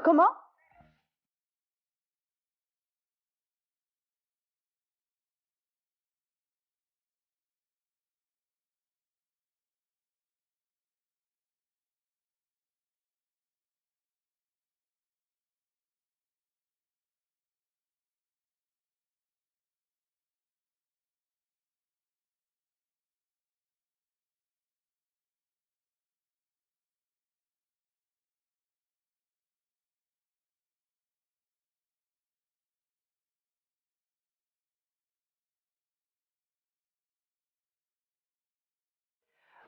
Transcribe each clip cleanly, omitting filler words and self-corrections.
Comment?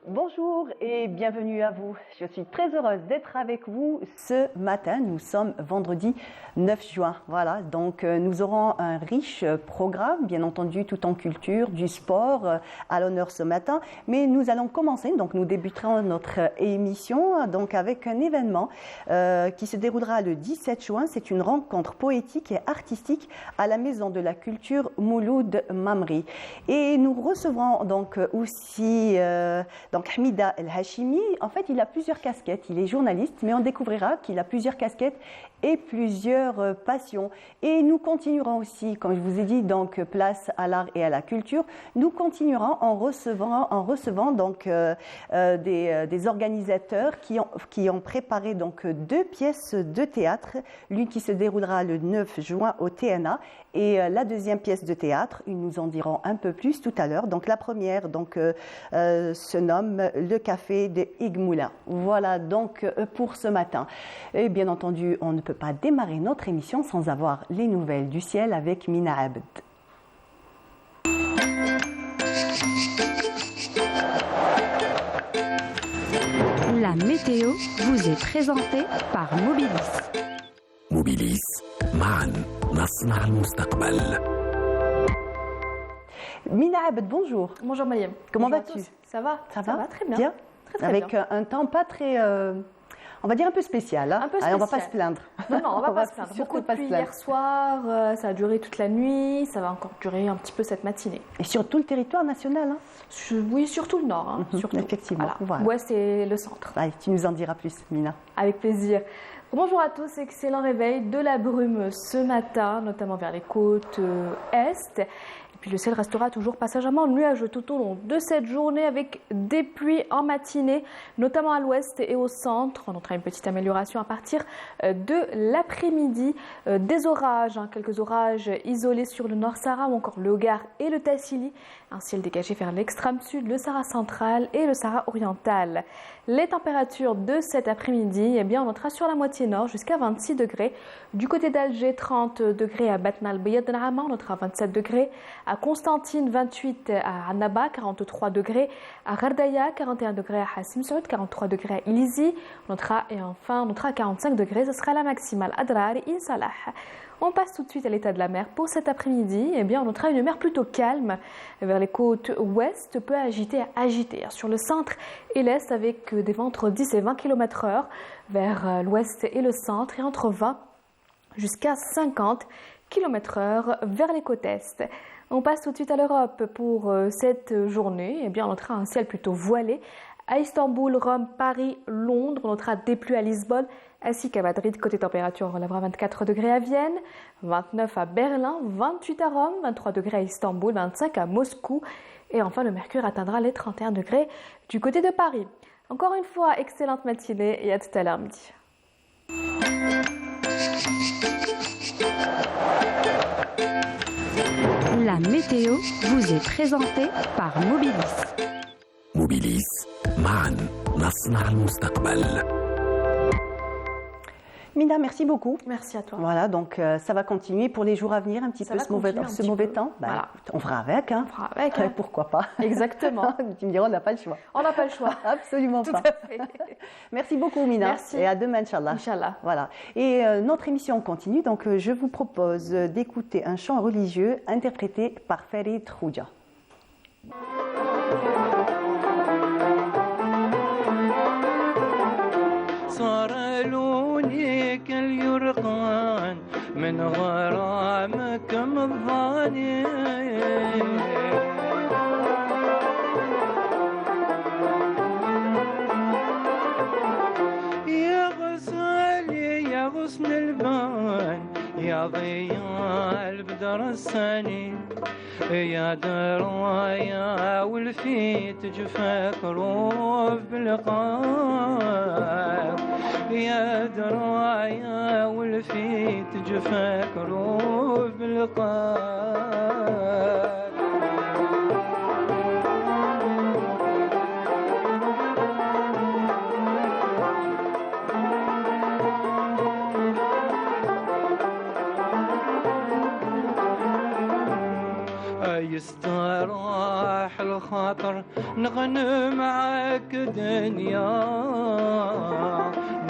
Bonjour et bienvenue à vous. Je suis très heureuse d'être avec vous ce matin. Nous sommes vendredi 9 juin. Voilà, donc nous aurons un riche programme, bien entendu, tout en culture, du sport à l'honneur ce matin. Mais nous allons commencer, donc nous débuterons notre émission donc avec un événement qui se déroulera le 17 juin. C'est une rencontre poétique et artistique à la Maison de la Culture Mouloud Mamri. Et nous recevrons donc aussi donc Hamida El Hachimi. En fait, il a plusieurs casquettes. Il est journaliste, mais on découvrira qu'il a plusieurs casquettes et plusieurs passions. Et nous continuerons aussi, comme je vous ai dit, donc place à l'art et à la culture. Nous continuerons en recevant donc des organisateurs qui ont préparé donc 2 pièces de théâtre. L'une qui se déroulera le 9 juin au TNA et la deuxième pièce de théâtre. Ils nous en diront un peu plus tout à l'heure. Donc la première donc se nomme Le Café de Igmoula. Voilà donc pour ce matin. Et bien entendu, on ne peut pas démarrer notre émission sans avoir les nouvelles du ciel avec Mina Abd. La météo vous est présentée par Mobilis. Mobilis, معاً نصنع المستقبل. Mina Abd, bonjour. Bonjour Mariam. Comment vas-tu? Ça va très bien. Bien. Très Avec bien. un temps pas très, on va dire un peu spécial. Hein? Un peu Allez, on va spécial. pas se plaindre. Non, on va pas se plaindre. surtout Beaucoup de pas se pluie plaindre. hier soir, ça a duré toute la nuit, ça va encore durer un petit peu cette matinée. Et sur tout le territoire national. Hein? Oui, surtout le nord. Surtout. Effectivement. Voilà. Ouest et le centre. Allez, tu nous en diras plus, Mina. Avec plaisir. Bonjour à tous, excellent réveil, de la brume ce matin, notamment vers les côtes est. Et puis le ciel restera toujours passagèrement nuageux tout au long de cette journée avec des pluies en matinée, notamment à l'ouest et au centre. On notera une petite amélioration à partir de l'après-midi. Des orages, quelques orages isolés sur le Nord Sahara ou encore le Hogar et le Tassili. Un ciel dégagé vers l'extrême sud, le Sahara central et le Sahara oriental. Les températures de cet après-midi, eh bien, on notera sur la moitié nord jusqu'à 26 degrés. Du côté d'Alger, 30 degrés à Batna al-Bayad Nama, on notera 27 degrés. À Constantine, 28 à Annaba, 43 degrés. À Gardaya, 41 degrés à Hassim Saoud, 43 degrés à Ilizi. On notera 45 degrés. Ce sera la maximale à Drar et Insalah. On passe tout de suite à l'état de la mer pour cet après-midi. Eh bien, on notera une mer plutôt calme vers les côtes ouest, peu agitée. Sur le centre et l'est, avec des vents entre 10 et 20 km/h vers l'ouest et le centre, et entre 20 jusqu'à 50 km/h vers les côtes est. On passe tout de suite à l'Europe pour cette journée. Eh bien, on notera un ciel plutôt voilé. À Istanbul, Rome, Paris, Londres, on notera des pluies à Lisbonne, ainsi qu'à Madrid. Côté température, on relèvera 24 degrés à Vienne, 29 à Berlin, 28 à Rome, 23 degrés à Istanbul, 25 à Moscou. Et enfin, le mercure atteindra les 31 degrés du côté de Paris. Encore une fois, excellente matinée et à tout à l'heure midi. La météo vous est présentée par Mobilis. Mobilis, معاً نصنع المستقبل. Mina, merci beaucoup. Merci à toi. Voilà, donc ça va continuer pour les jours à venir, un petit Ça peu va ce mauvais continuer un petit peu. temps. Voilà. Écoute, on fera avec. Hein. On fera avec, hein. Pourquoi pas. Exactement. Tu me diras, on n'a pas le choix. On n'a pas le choix. Absolument Tout pas. à fait. Merci beaucoup, Mina. Merci. Et à demain, Inch'Allah. Inch'Allah. Voilà. Et notre émission continue. Donc, je vous propose d'écouter un chant religieux interprété par Farid Khouja. صار لوني كاليرقان من غرامك مضاني يا غزالي يا غصن حسن البان يا ضياء البدر السني يا درايا والفيت جفاك روف بالقاف يا درايا والفيت جفاك روف بالقاف يستراح الخاطر نغني معاك دنيا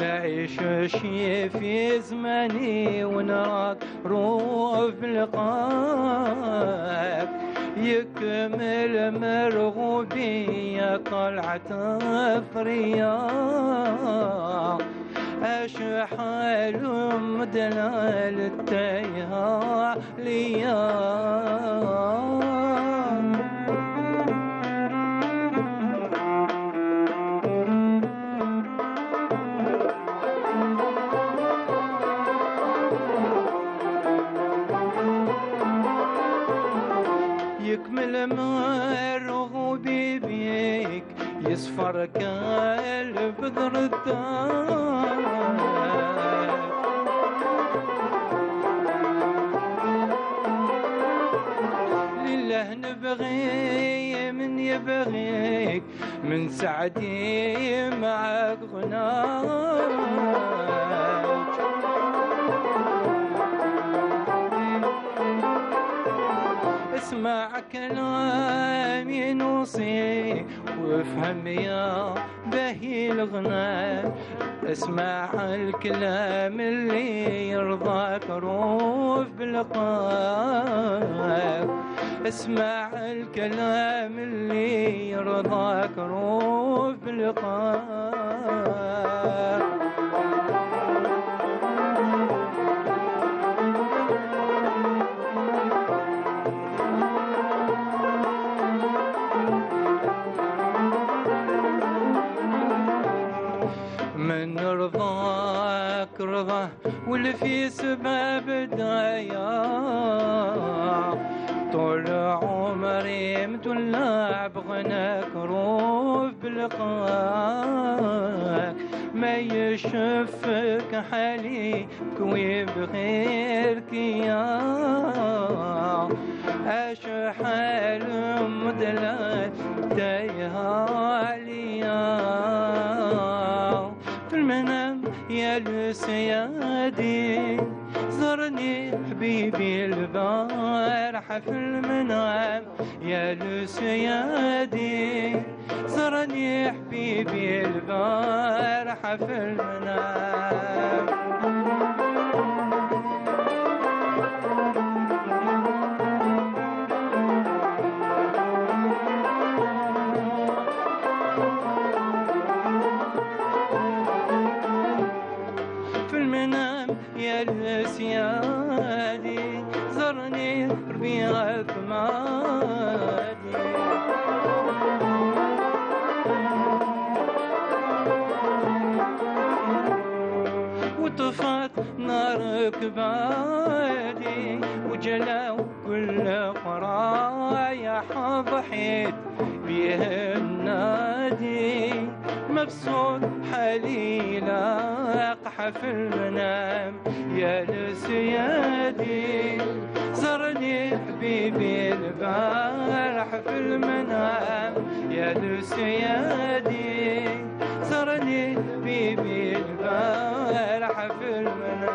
نعيش شي في زماني ونراك روح بلقاك يكمل مرغوبي يا طلعة ثريا أشحال مدلال التيها ليا يكمل مرغوبي بيك يصفر كالبدر الدار لله نبغي من يبغيك من سعدي معك غناك اسمع كلامي نوصي وافهم يا بهي الغنى اسمع الكلام اللي يرضاك روف بلقاك اسمع الكلام اللي يرضاك روف بلقاك من رضاك رضا واللي في سبب دايا طول عمري متولع بغناك روف بلقاك ما يشفك حالي كوي بغيرك يا أشحال مدلع تايها ليا في المنام يا لسيادي زرني حبيبي البارحة في المنام يا لسيادي زرني حبيبي البارحة في المنام يا السيادي زرني ربيع ثمادي وطفت نار كبادي وجلاو كل قرايا ضحيت بيه النادي مبسوط حالي لاقح في المنام يا لسيادي زرني حبيبي البارح في المنام يا لسيادي زرني حبيبي البارح في المنام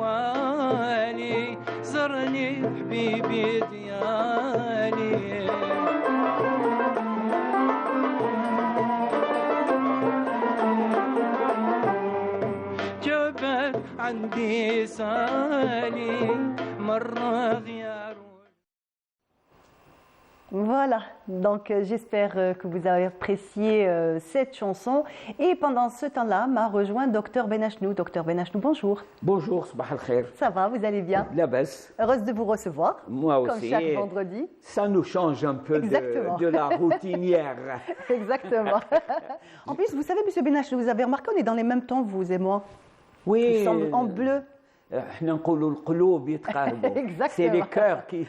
يتهوالي زرني حبيبي ديالي جبت عندي سالي مرة غيار Voilà, donc j'espère que vous avez apprécié cette chanson. Et pendant ce temps-là, m'a rejoint Dr Benachnou. Dr Benachnou, bonjour. Bonjour, sabah al-khair. Ça va, vous allez bien? Labas. Heureuse de vous recevoir. Moi aussi. Comme chaque vendredi. Ça nous change un peu de la routinière. Exactement. En plus, vous savez, Monsieur Benachnou, vous avez remarqué, on est dans les mêmes temps, vous et moi. Oui. Nous sommes en bleu. Exactement. C'est les cœurs qui...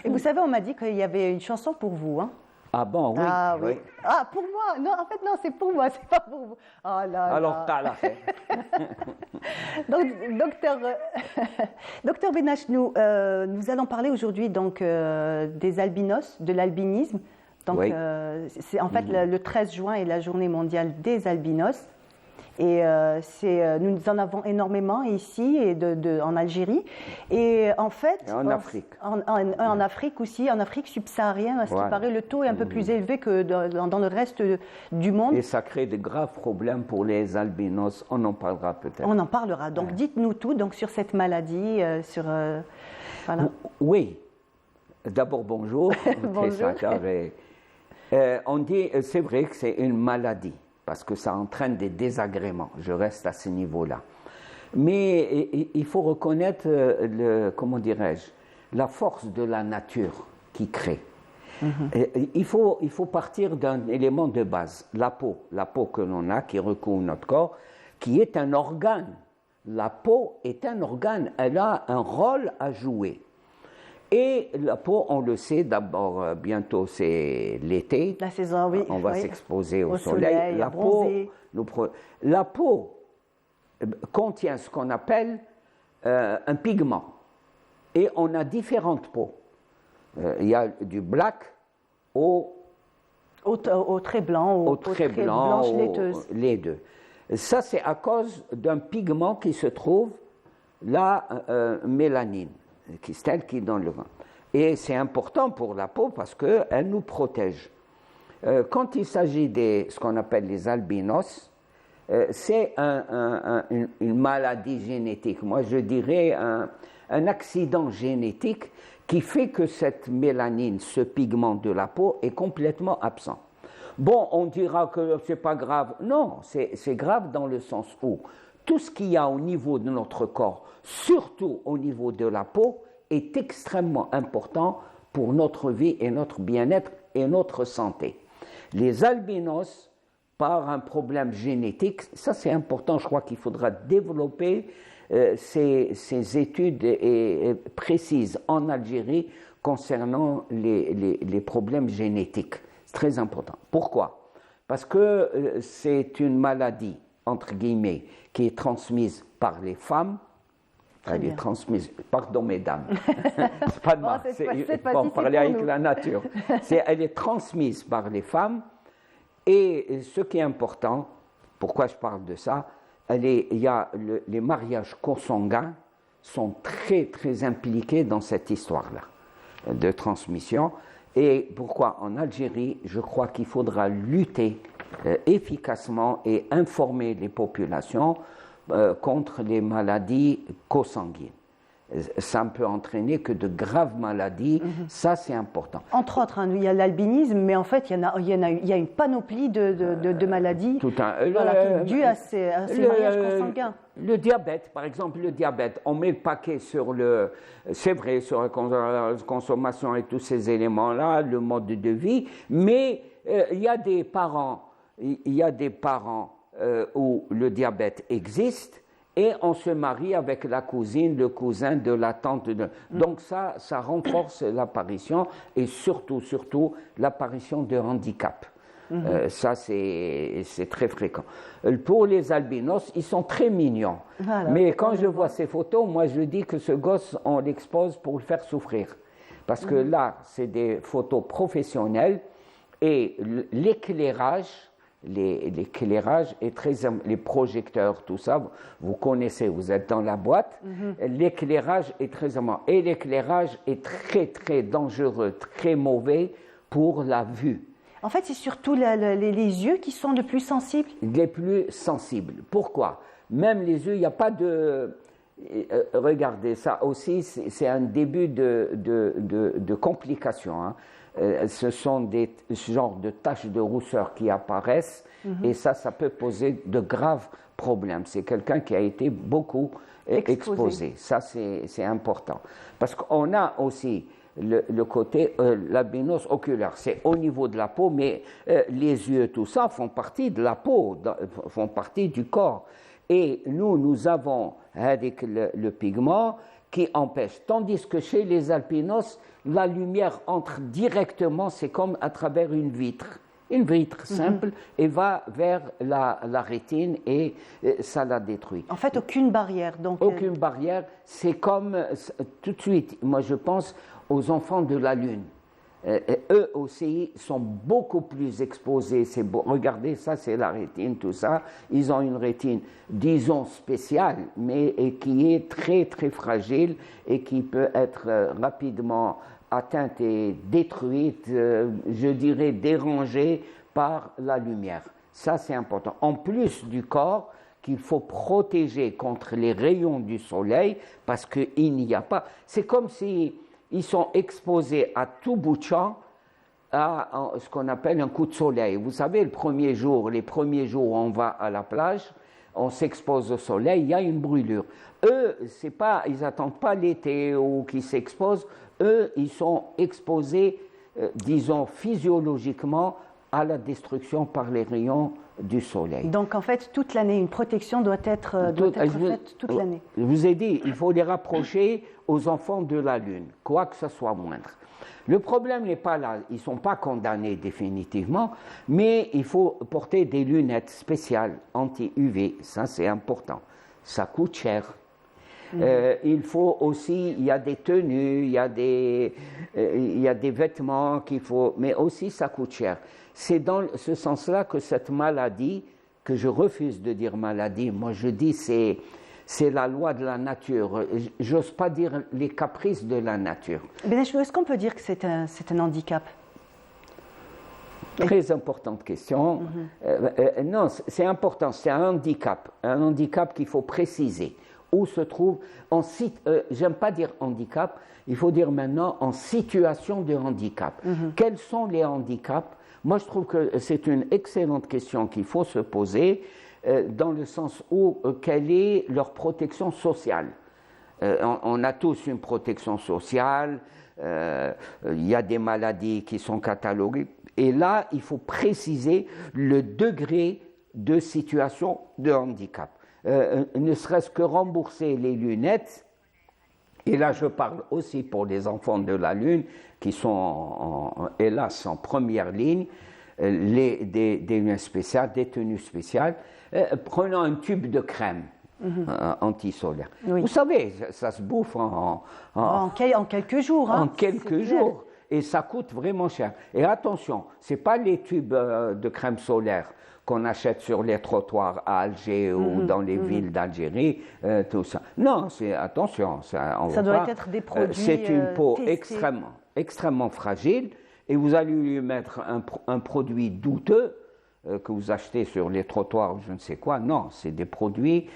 Et vous savez, on m'a dit qu'il y avait une chanson pour vous. Hein? Ah bon, oui. Ah oui. Ah, pour moi? Non, en fait, non, c'est pour moi, c'est pas pour vous. Oh là Alors, t'as la fait. Donc, docteur Benachnou, nous allons parler aujourd'hui donc des albinos, de l'albinisme. Donc, oui. C'est en fait le 13 juin est la journée mondiale des albinos. Et nous en avons énormément ici et en Algérie. Et en fait, et en Afrique. En Afrique aussi, en Afrique subsaharienne, à ce qui paraît, le taux est un peu plus élevé que dans le reste du monde. Et ça crée de graves problèmes pour les albinos. On en parlera peut-être. On en parlera. Donc, dites-nous tout donc, sur cette maladie. Voilà. Oui. D'abord, bonjour. Bonjour. On dit, c'est vrai que c'est une maladie, parce que ça entraîne des désagréments. Je reste à ce niveau-là. Mais il faut reconnaître, comment dirais-je, la force de la nature qui crée. Il faut partir d'un élément de base, la peau que l'on a, qui recouvre notre corps, qui est un organe. La peau est un organe, elle a un rôle à jouer. Et la peau, on le sait, d'abord, bientôt c'est l'été. La saison, oui. On va oui. s'exposer au soleil. La peau contient ce qu'on appelle un pigment. Et on a différentes peaux. Il y a du black au très blanc, au très blanche laiteuse. Les deux. Ça, c'est à cause d'un pigment qui se trouve, la mélanine. C'est elle qui donne le vin. Et c'est important pour la peau parce qu'elle nous protège. Quand il s'agit de ce qu'on appelle les albinos, c'est une maladie génétique. Moi, je dirais un accident génétique qui fait que cette mélanine, ce pigment de la peau, est complètement absent. Bon, on dira que c'est pas grave. Non, c'est grave dans le sens où tout ce qu'il y a au niveau de notre corps, surtout au niveau de la peau, est extrêmement important pour notre vie et notre bien-être et notre santé. Les albinos, par un problème génétique, ça c'est important, je crois qu'il faudra développer ces études précises en Algérie concernant les problèmes génétiques. C'est très important. Pourquoi? Parce que c'est une maladie, entre guillemets, qui est transmise par les femmes. Elle est transmise, pardon mesdames, c'est pas de mal, pour parler avec la nature. Elle est transmise par les femmes et ce qui est important, pourquoi je parle de ça, les mariages consanguins sont très très impliqués dans cette histoire-là de transmission. Et pourquoi en Algérie, je crois qu'il faudra lutter efficacement et informer les populations contre les maladies consanguines. Ça ne peut entraîner que de graves maladies, ça c'est important. Entre autres, il y a l'albinisme, mais en fait il y a une panoplie de maladies dues à ces mariages consanguins. Le diabète, par exemple, on met le paquet sur c'est vrai, sur la consommation et tous ces éléments-là, le mode de vie, mais il y a des parents où le diabète existe et on se marie avec la cousine, le cousin de la tante. Donc ça renforce l'apparition et surtout l'apparition de handicap. Ça, c'est très fréquent. Pour les albinos, ils sont très mignons. Voilà, mais quand je vois ces photos, moi je dis que ce gosse, on l'expose pour le faire souffrir. Parce que là, c'est des photos professionnelles et l'éclairage est très, les projecteurs, tout ça, vous connaissez, vous êtes dans la boîte, l'éclairage est très important. Et l'éclairage est très très dangereux, très mauvais pour la vue. En fait, c'est surtout les yeux qui sont les plus sensibles. Les plus sensibles. Pourquoi? Même les yeux, il n'y a pas de regardez, ça aussi, c'est un début de complications. Hein. Ce sont ce genre de taches de rousseur qui apparaissent et ça peut poser de graves problèmes. C'est quelqu'un qui a été beaucoup exposé. Ça, c'est important. Parce qu'on a aussi le côté l'albinos oculaire. C'est au niveau de la peau, mais les yeux, tout ça, font partie de la peau, font partie du corps. Et nous avons le pigment qui empêche. Tandis que chez les albinos, la lumière entre directement, c'est comme à travers une vitre simple, et va vers la rétine et ça la détruit. En fait, aucune barrière. Donc, aucune barrière, c'est comme tout de suite, moi je pense aux enfants de la Lune. Eux aussi sont beaucoup plus exposés. Regardez, ça c'est la rétine, tout ça. Ils ont une rétine, disons, spéciale, mais qui est très très fragile et qui peut être rapidement atteinte et détruite, je dirais dérangée par la lumière. Ça c'est important. En plus du corps qu'il faut protéger contre les rayons du soleil parce qu'il n'y a pas... C'est comme si... Ils sont exposés à tout bout de champ à ce qu'on appelle un coup de soleil. Vous savez, les premiers jours, on va à la plage, on s'expose au soleil, il y a une brûlure. Eux, ils n'attendent pas l'été ou qu'ils s'exposent. Eux, ils sont exposés, disons, physiologiquement à la destruction par les rayons du soleil. Donc, en fait, toute l'année, une protection doit être faite toute l'année. Je vous ai dit, il faut les rapprocher aux enfants de la Lune, quoi que ce soit moindre. Le problème n'est pas là, ils ne sont pas condamnés définitivement, mais il faut porter des lunettes spéciales anti-UV, ça c'est important. Ça coûte cher. Il faut aussi, il y a des tenues, il y a des vêtements qu'il faut, mais aussi ça coûte cher. C'est dans ce sens-là que cette maladie, que je refuse de dire maladie, moi je dis c'est la loi de la nature. J'ose pas dire les caprices de la nature. Est-ce qu'on peut dire que c'est un handicap? Très importante question. Non, c'est important, c'est un handicap qu'il faut préciser. Où se trouve, j'aime pas dire handicap, il faut dire maintenant en situation de handicap. Quels sont les handicaps? Moi, je trouve que c'est une excellente question qu'il faut se poser dans le sens où quelle est leur protection sociale. On a tous une protection sociale, il y a des maladies qui sont cataloguées, et là, il faut préciser le degré de situation de handicap. Ne serait-ce que rembourser les lunettes, et là je parle aussi pour les enfants de la Lune qui sont hélas en première ligne, des lunettes spéciales, des tenues spéciales, prenant un tube de crème anti-solaire. Oui. Vous savez, ça se bouffe en quelques jours. En quelques jours, et ça coûte vraiment cher. Et attention, ce n'est pas les tubes de crème solaire qu'on achète sur les trottoirs à Alger ou dans les villes d'Algérie, tout ça. Non, attention. Ça doit être des produits c'est une peau testés. extrêmement fragile, et vous allez lui mettre un produit douteux que vous achetez sur les trottoirs ou je ne sais quoi. Non, c'est des produits,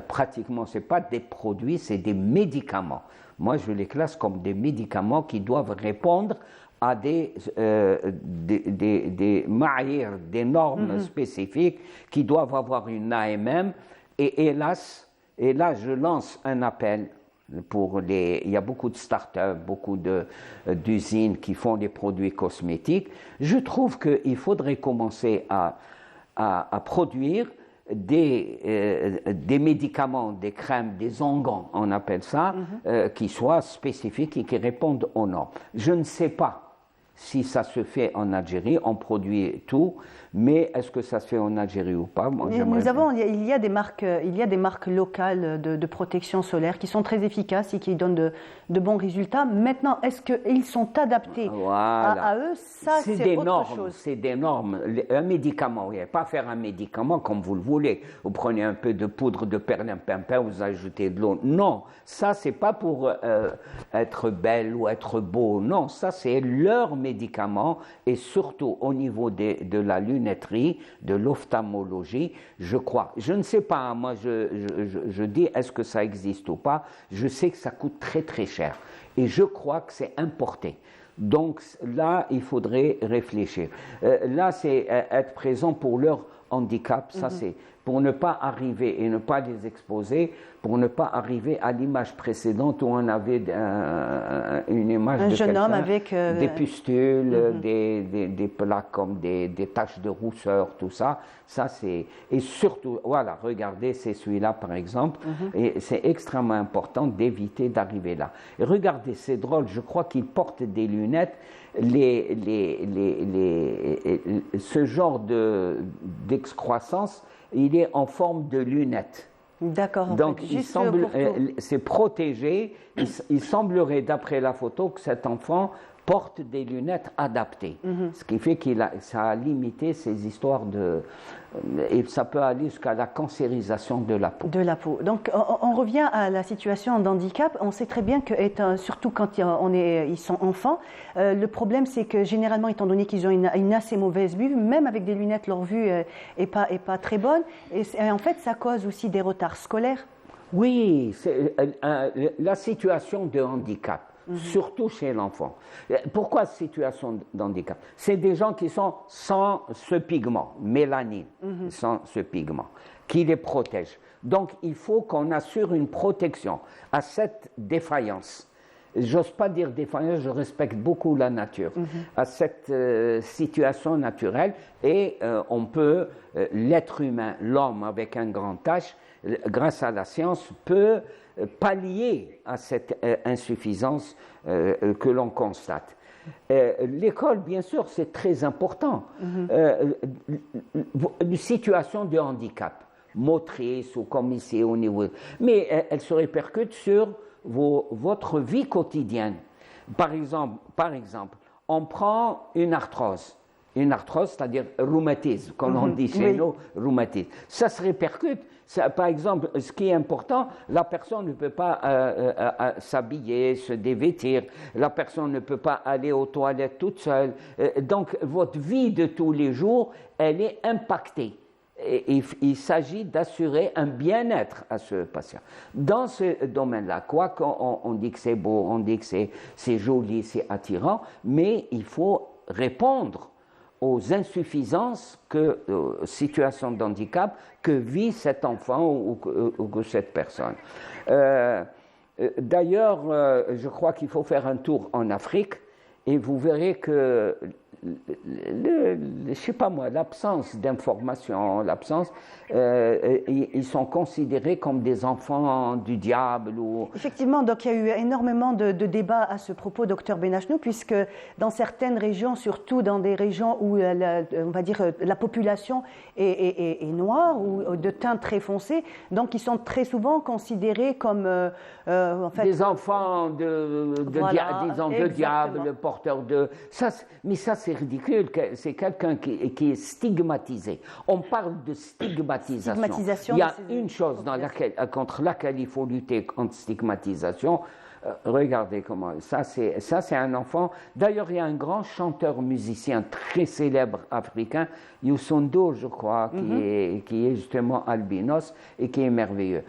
pratiquement, ce n'est pas des produits, c'est des médicaments. Moi, je les classe comme des médicaments qui doivent répondre à des ma'ayir, des normes spécifiques qui doivent avoir une AMM. Et hélas, et là je lance un appel il y a beaucoup de start-up, beaucoup d'usines qui font des produits cosmétiques. Je trouve qu'il faudrait commencer à produire des médicaments, des crèmes, des onguents, on appelle ça, qui soient spécifiques et qui répondent aux normes. Je ne sais pas si ça se fait en Algérie, on produit tout, mais est-ce que ça se fait en Algérie ou pas? Moi, il y a des marques locales de protection solaire qui sont très efficaces et qui donnent de bons résultats. Maintenant, est-ce qu'ils sont adaptés à eux? Ça, c'est autre chose. C'est des normes. Un médicament, vous ne pouvez pas faire un médicament comme vous le voulez. Vous prenez un peu de poudre de perlimpinpin, vous ajoutez de l'eau. Non, ça, c'est pas pour être belle ou être beau. Non, ça, c'est leur médicament médicaments et surtout au niveau de la lunetterie, de l'ophtalmologie, je crois. Je ne sais pas, moi je dis est-ce que ça existe ou pas. Je sais que ça coûte très très cher et je crois que c'est importé. Donc là, il faudrait réfléchir. Là, c'est être présent pour leur handicap, ça c'est pour ne pas arriver et ne pas les exposer, pour ne pas arriver à l'image précédente où on avait une image un de jeune homme quelqu'un, avec des pustules, des plaques comme des taches de rousseur, tout ça. Ça c'est et surtout, voilà, regardez, c'est celui-là par exemple, et c'est extrêmement important d'éviter d'arriver là. Et regardez, c'est drôle, je crois qu'il porte des lunettes. Ce genre d'excroissance, il est en forme de lunettes. D'accord. Donc, fait, il semble, c'est protégé. Il semblerait, d'après la photo, que cet enfant porte des lunettes adaptées. Ce qui fait ça a limité ces histoires et ça peut aller jusqu'à la cancérisation de la peau. De la peau. Donc, on revient à la situation d'handicap. On sait très bien que, surtout quand ils sont enfants, le problème, c'est que généralement, étant donné qu'ils ont une assez mauvaise vue, même avec des lunettes, leur vue est pas très bonne. Et en fait, ça cause aussi des retards scolaires. Oui, c'est la situation de handicap. Surtout chez l'enfant. Pourquoi situation d'handicap? C'est des gens qui sont sans ce pigment, mélanine, sans ce pigment, qui les protège. Donc, il faut qu'on assure une protection à cette défaillance. J'ose pas dire défaillance, je respecte beaucoup la nature, à cette situation naturelle, et on peut, l'être humain, l'homme avec un grand H, grâce à la science, peut pallier à cette insuffisance que l'on constate. L'école, bien sûr, c'est très important. Une situation de handicap, motrice ou comme ici au niveau... Mais elle se répercute sur votre vie quotidienne. Par exemple, on prend une arthrose. Une arthrose, c'est-à-dire rhumatisme, comme on dit chez nous, rhumatisme. Ça se répercute. Par exemple, ce qui est important, la personne ne peut pas s'habiller, se dévêtir, la personne ne peut pas aller aux toilettes toute seule. Donc, votre vie de tous les jours, elle est impactée. Et il s'agit d'assurer un bien-être à ce patient. Dans ce domaine-là, quoi qu'on dit que c'est beau, on dit que c'est joli, c'est attirant, mais il faut répondre aux insuffisances situations de handicap que vit cet enfant ou que cette personne. D'ailleurs, je crois qu'il faut faire un tour en Afrique et vous verrez que je sais pas moi, l'absence d'information, ils sont considérés comme des enfants du diable. Effectivement, donc il y a eu énormément de débats à ce propos, docteur Benachnou, puisque dans certaines régions, surtout dans des régions où on va dire la population est noire ou de teint très foncé, donc ils sont très souvent considérés comme en fait, des enfants de diable, porteurs de ça. Mais ça, c'est ridicule, c'est quelqu'un qui est stigmatisé. On parle de stigmatisation. Il y a une chose contre laquelle il faut lutter contre stigmatisation. Regardez comment. Ça, c'est un enfant. D'ailleurs, il y a un grand chanteur musicien très célèbre africain, Youssou N'Dour, je crois, qui est justement albinos et qui est merveilleux.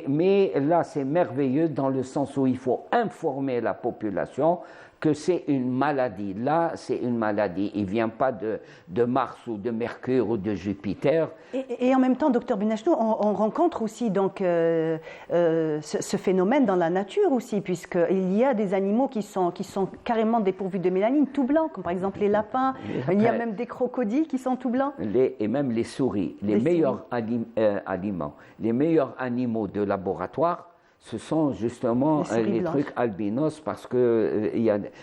Mais là, c'est merveilleux dans le sens où il faut informer la population que c'est une maladie. Là, c'est une maladie. Il ne vient pas de Mars ou de Mercure ou de Jupiter. Et en même temps, docteur Benachnou, on rencontre aussi donc, ce phénomène dans la nature aussi, puisqu'il y a des animaux qui sont carrément dépourvus de mélanine, tout blancs, comme par exemple les lapins. Il y a même des crocodiles qui sont tout blancs. Et même les souris. Les meilleurs aliments, les meilleurs animaux de laboratoire, ce sont justement les trucs albinos parce que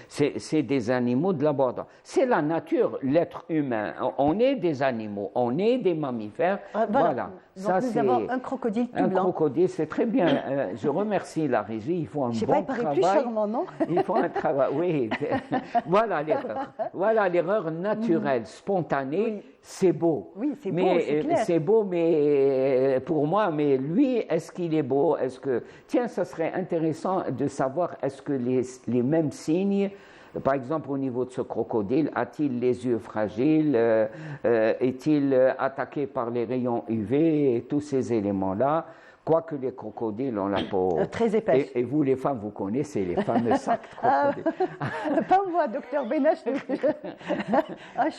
c'est des animaux de laboratoire. C'est la nature, l'être humain. On est des animaux, on est des mammifères. Voilà. Donc ça, nous avons un crocodile tout blanc. Un crocodile, c'est très bien. Je remercie la régie. Ils font un bon travail. Il paraît plus charmant, non? Ils font un travail, oui. Voilà l'erreur. Voilà l'erreur naturelle, spontanée. Oui. C'est beau. Oui, c'est beau, c'est clair. C'est beau, mais pour moi, mais lui, est-ce qu'il est beau? Tiens, ça serait intéressant de savoir est-ce que les mêmes signes Par exemple, au niveau de ce crocodile, a-t-il les yeux fragiles? Est-il attaqué par les rayons UV? Et tous ces éléments-là. Quoique les crocodiles ont la peau très épaisse. Et vous, les femmes, vous connaissez les fameux sacs crocodiles. Pas moi, docteur Benache.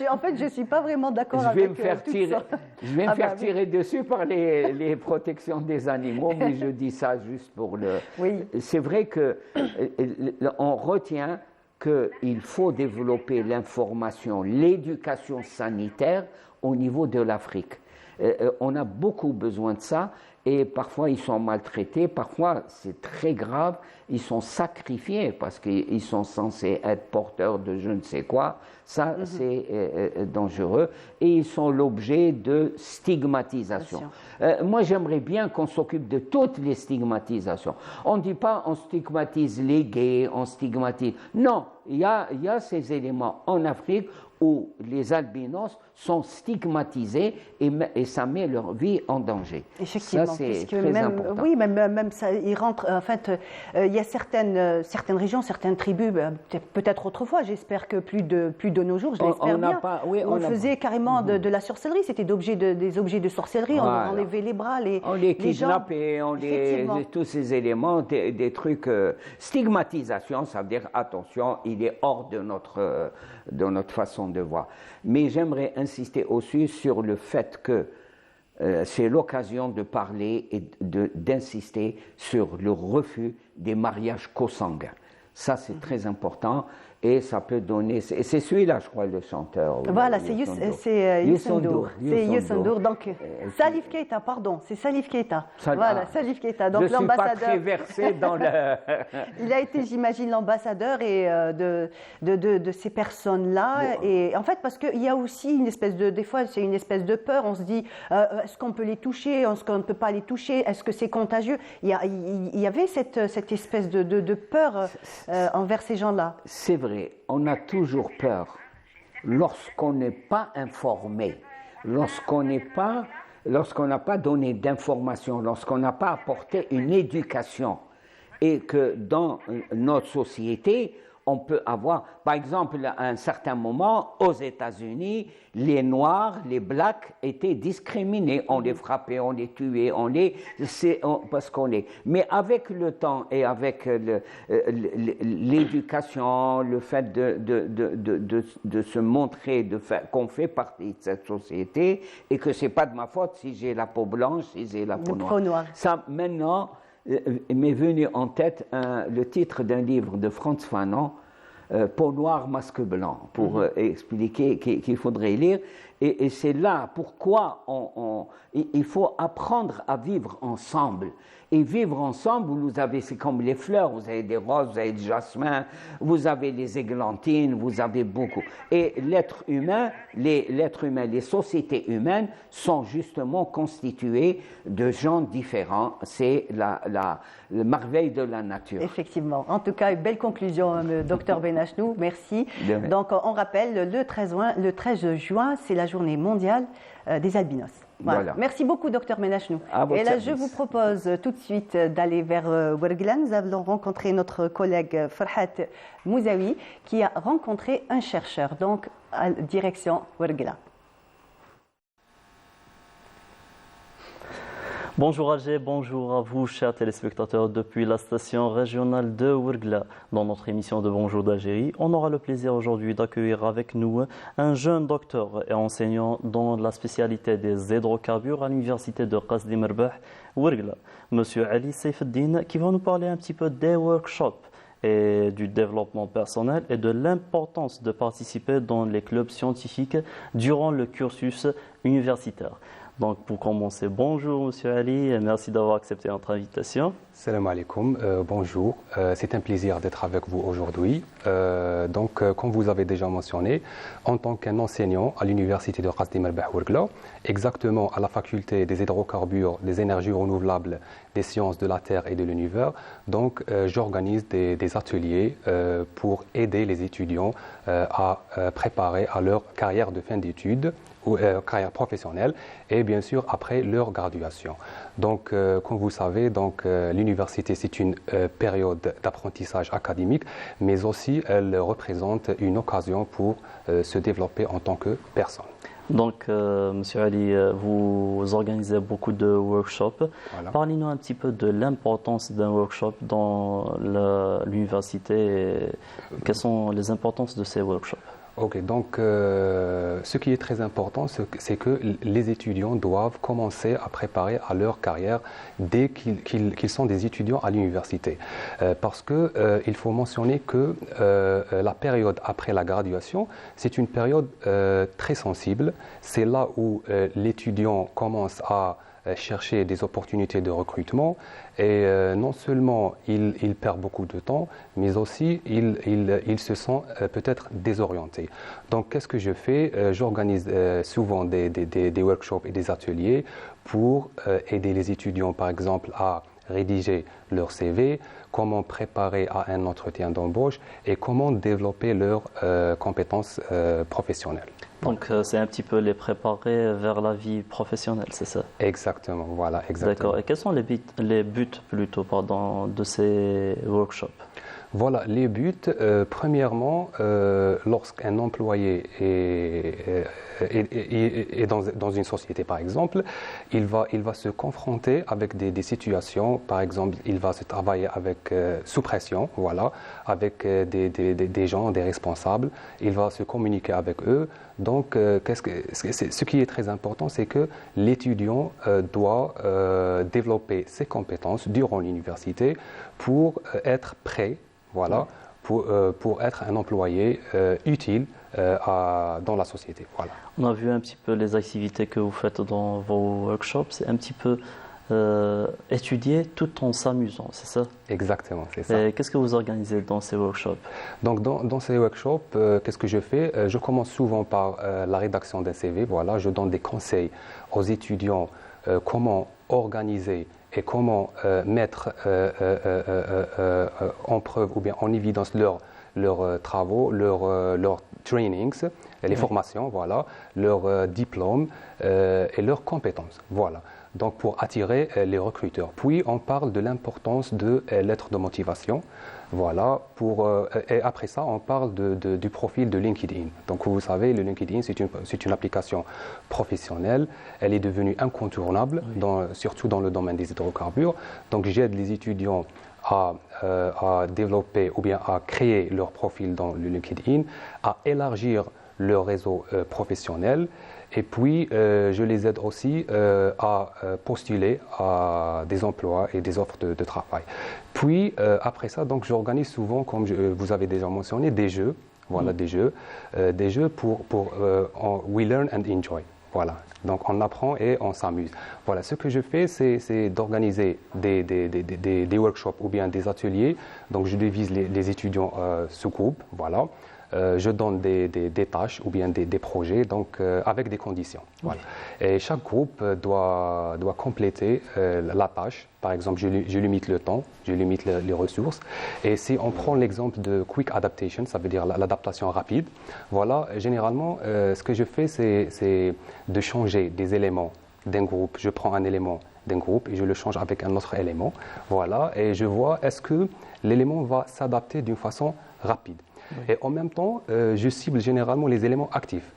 En fait, je ne suis pas vraiment d'accord avec Je vais me faire tirer dessus par les protections des animaux, mais je dis ça juste pour le... Oui. C'est vrai qu'on retient qu'il faut développer l'information, l'éducation sanitaire au niveau de l'Afrique. On a beaucoup besoin de ça. Et parfois, ils sont maltraités, parfois, c'est très grave, ils sont sacrifiés parce qu'ils sont censés être porteurs de je ne sais quoi. Ça, c'est dangereux. Et ils sont l'objet de stigmatisation. Moi, j'aimerais bien qu'on s'occupe de toutes les stigmatisations. On ne dit pas on stigmatise les gays, on stigmatise... Non, il y a ces éléments en Afrique où les albinos sont stigmatisés et ça met leur vie en danger. Effectivement, ça, c'est très important. Oui, même ça, il rentre. En fait, il y a certaines régions, certaines tribus, peut-être autrefois. J'espère que plus de nos jours, je l'espère bien. On faisait carrément de la sorcellerie. C'était des objets de sorcellerie. Voilà. On enlevait les bras, on les kidnappait, tous ces éléments, des trucs stigmatisation. Ça veut dire attention, il est hors de notre façon de voir. Mais j'aimerais insister aussi sur le fait que c'est l'occasion de parler et d'insister sur le refus des mariages consanguins. Ça, c'est très important et ça peut donner... C'est celui-là, je crois, le chanteur. Voilà, c'est Youssou N'Dour. C'est Youssou N'Dour. Donc, Salif Keita, pardon, c'est Salif Keita. Voilà, Salif Keita. Donc, je ne suis pas très versé dans le... Il a été, j'imagine, l'ambassadeur de ces personnes-là. Bon. Et en fait, parce qu'il y a aussi une espèce de... Des fois, c'est une espèce de peur. On se dit, est-ce qu'on peut les toucher? Est-ce qu'on ne peut pas les toucher? Est-ce que c'est contagieux? Il y avait cette espèce de peur envers ces gens-là. C'est vrai, on a toujours peur lorsqu'on n'est pas informé, lorsqu'on n'a pas donné d'informations, lorsqu'on n'a pas apporté une éducation et que dans notre société, on peut avoir, par exemple, à un certain moment, aux États-Unis, les Noirs, les Blacks étaient discriminés. On les frappait, on les tuait, parce qu'on est. Mais avec le temps et avec l'éducation, le fait de se montrer qu'on fait partie de cette société et que c'est pas de ma faute si j'ai la peau blanche, si j'ai la peau noire. Ça, maintenant, m'est venu en tête le titre d'un livre de Frantz Fanon, Peau noire, masque blanc, pour expliquer qu'il faudrait lire. Et c'est là pourquoi il faut apprendre à vivre ensemble. Et vivre ensemble, c'est comme les fleurs, vous avez des roses, vous avez des jasmins, vous avez les églantines, vous avez beaucoup. Et l'être humain, les sociétés humaines sont justement constituées de gens différents. C'est la merveille de la nature. Effectivement. En tout cas, une belle conclusion, docteur Benachnou. Merci. Donc, on rappelle, le 13 juin, c'est la journée mondiale des albinos. Voilà. Merci beaucoup, docteur Benachnou. Et là, je vous propose tout de suite d'aller vers Ouergla. Nous allons rencontrer notre collègue Farhat Mouzaoui, qui a rencontré un chercheur, donc à direction Ouergla. Bonjour Alger, bonjour à vous chers téléspectateurs depuis la station régionale de Ouergla. Dans notre émission de Bonjour d'Algérie, on aura le plaisir aujourd'hui d'accueillir avec nous un jeune docteur et enseignant dans la spécialité des hydrocarbures à l'université de Qasdi Merbah, Ouergla, Monsieur Ali Saifeddine, qui va nous parler un petit peu des workshops et du développement personnel et de l'importance de participer dans les clubs scientifiques durant le cursus universitaire. Donc pour commencer, bonjour Monsieur Ali et merci d'avoir accepté notre invitation. Salam alaikum, bonjour, c'est un plaisir d'être avec vous aujourd'hui. Comme vous avez déjà mentionné, en tant qu'un enseignant à l'université de Qasdi Merbah Ouergla, exactement à la faculté des hydrocarbures, des énergies renouvelables, des sciences de la Terre et de l'univers, j'organise des ateliers pour aider les étudiants à préparer à leur carrière de fin d'études carrière professionnelle et bien sûr après leur graduation. Donc, comme vous savez, l'université c'est une période d'apprentissage académique, mais aussi elle représente une occasion pour se développer en tant que personne. Donc, Monsieur Ali, vous organisez beaucoup de workshops. Voilà. Parlez-nous un petit peu de l'importance d'un workshop dans l'université et quelles sont les importances de ces workshops. Ok, donc ce qui est très important, c'est que les étudiants doivent commencer à préparer à leur carrière dès qu'ils sont des étudiants à l'université. Parce qu'il faut mentionner que la période après la graduation, c'est une période très sensible. C'est là où l'étudiant commence à chercher des opportunités de recrutement et non seulement il perd beaucoup de temps, mais aussi il se sent peut-être désorienté. Donc qu'est-ce que je fais? J'organise souvent des workshops et des ateliers pour aider les étudiants par exemple à rédiger leur CV, comment préparer à un entretien d'embauche et comment développer leurs compétences professionnelles. Donc c'est un petit peu les préparer vers la vie professionnelle, c'est ça? Exactement, voilà, exactement. D'accord. Et quels sont les buts plutôt, de ces workshops? Voilà, les buts, premièrement, lorsqu'un employé est dans une société, par exemple, il va se confronter avec des situations, par exemple, il va se travailler avec, sous pression, voilà, avec des gens, des responsables, il va se communiquer avec eux. Donc, ce qui est très important, c'est que l'étudiant doit développer ses compétences durant l'université pour être prêt. Voilà, pour être un employé utile dans la société. Voilà. On a vu un petit peu les activités que vous faites dans vos workshops. C'est un petit peu étudier tout en s'amusant, c'est ça? Exactement, c'est ça. Et qu'est-ce que vous organisez dans ces workshops? Donc, dans ces workshops, qu'est-ce que je fais? Je commence souvent par la rédaction d'un CV. Voilà, je donne des conseils aux étudiants comment organiser et comment mettre en preuve ou bien en évidence leurs travaux, leurs trainings, les formations, voilà, leurs diplômes et leurs compétences. Voilà. Donc pour attirer les recruteurs. Puis on parle de l'importance de lettres de motivation. Voilà, et après ça, on parle du profil de LinkedIn. Donc, vous savez, le LinkedIn, c'est une application professionnelle. Elle est devenue incontournable, surtout dans le domaine des hydrocarbures. Donc, j'aide les étudiants à développer ou bien à créer leur profil dans le LinkedIn, à élargir leur réseau professionnel. Et puis, je les aide aussi à postuler à des emplois et des offres de travail. Puis, après ça, donc, j'organise souvent, comme vous avez déjà mentionné, des jeux. Voilà, des jeux pour we learn and enjoy. Voilà, donc on apprend et on s'amuse. Voilà, ce que je fais, c'est d'organiser des workshops ou bien des ateliers. Donc, je divise les étudiants sous groupes. Voilà. Je donne des tâches ou bien des projets donc, avec des conditions. Voilà. Et chaque groupe doit compléter la tâche. Par exemple, je limite le temps, je limite les ressources. Et si on prend l'exemple de quick adaptation, ça veut dire l'adaptation rapide, voilà, généralement, ce que je fais, c'est de changer des éléments d'un groupe. Je prends un élément d'un groupe et je le change avec un autre élément. Voilà, et je vois est-ce que l'élément va s'adapter d'une façon rapide. Et en même temps, je cible généralement les éléments actifs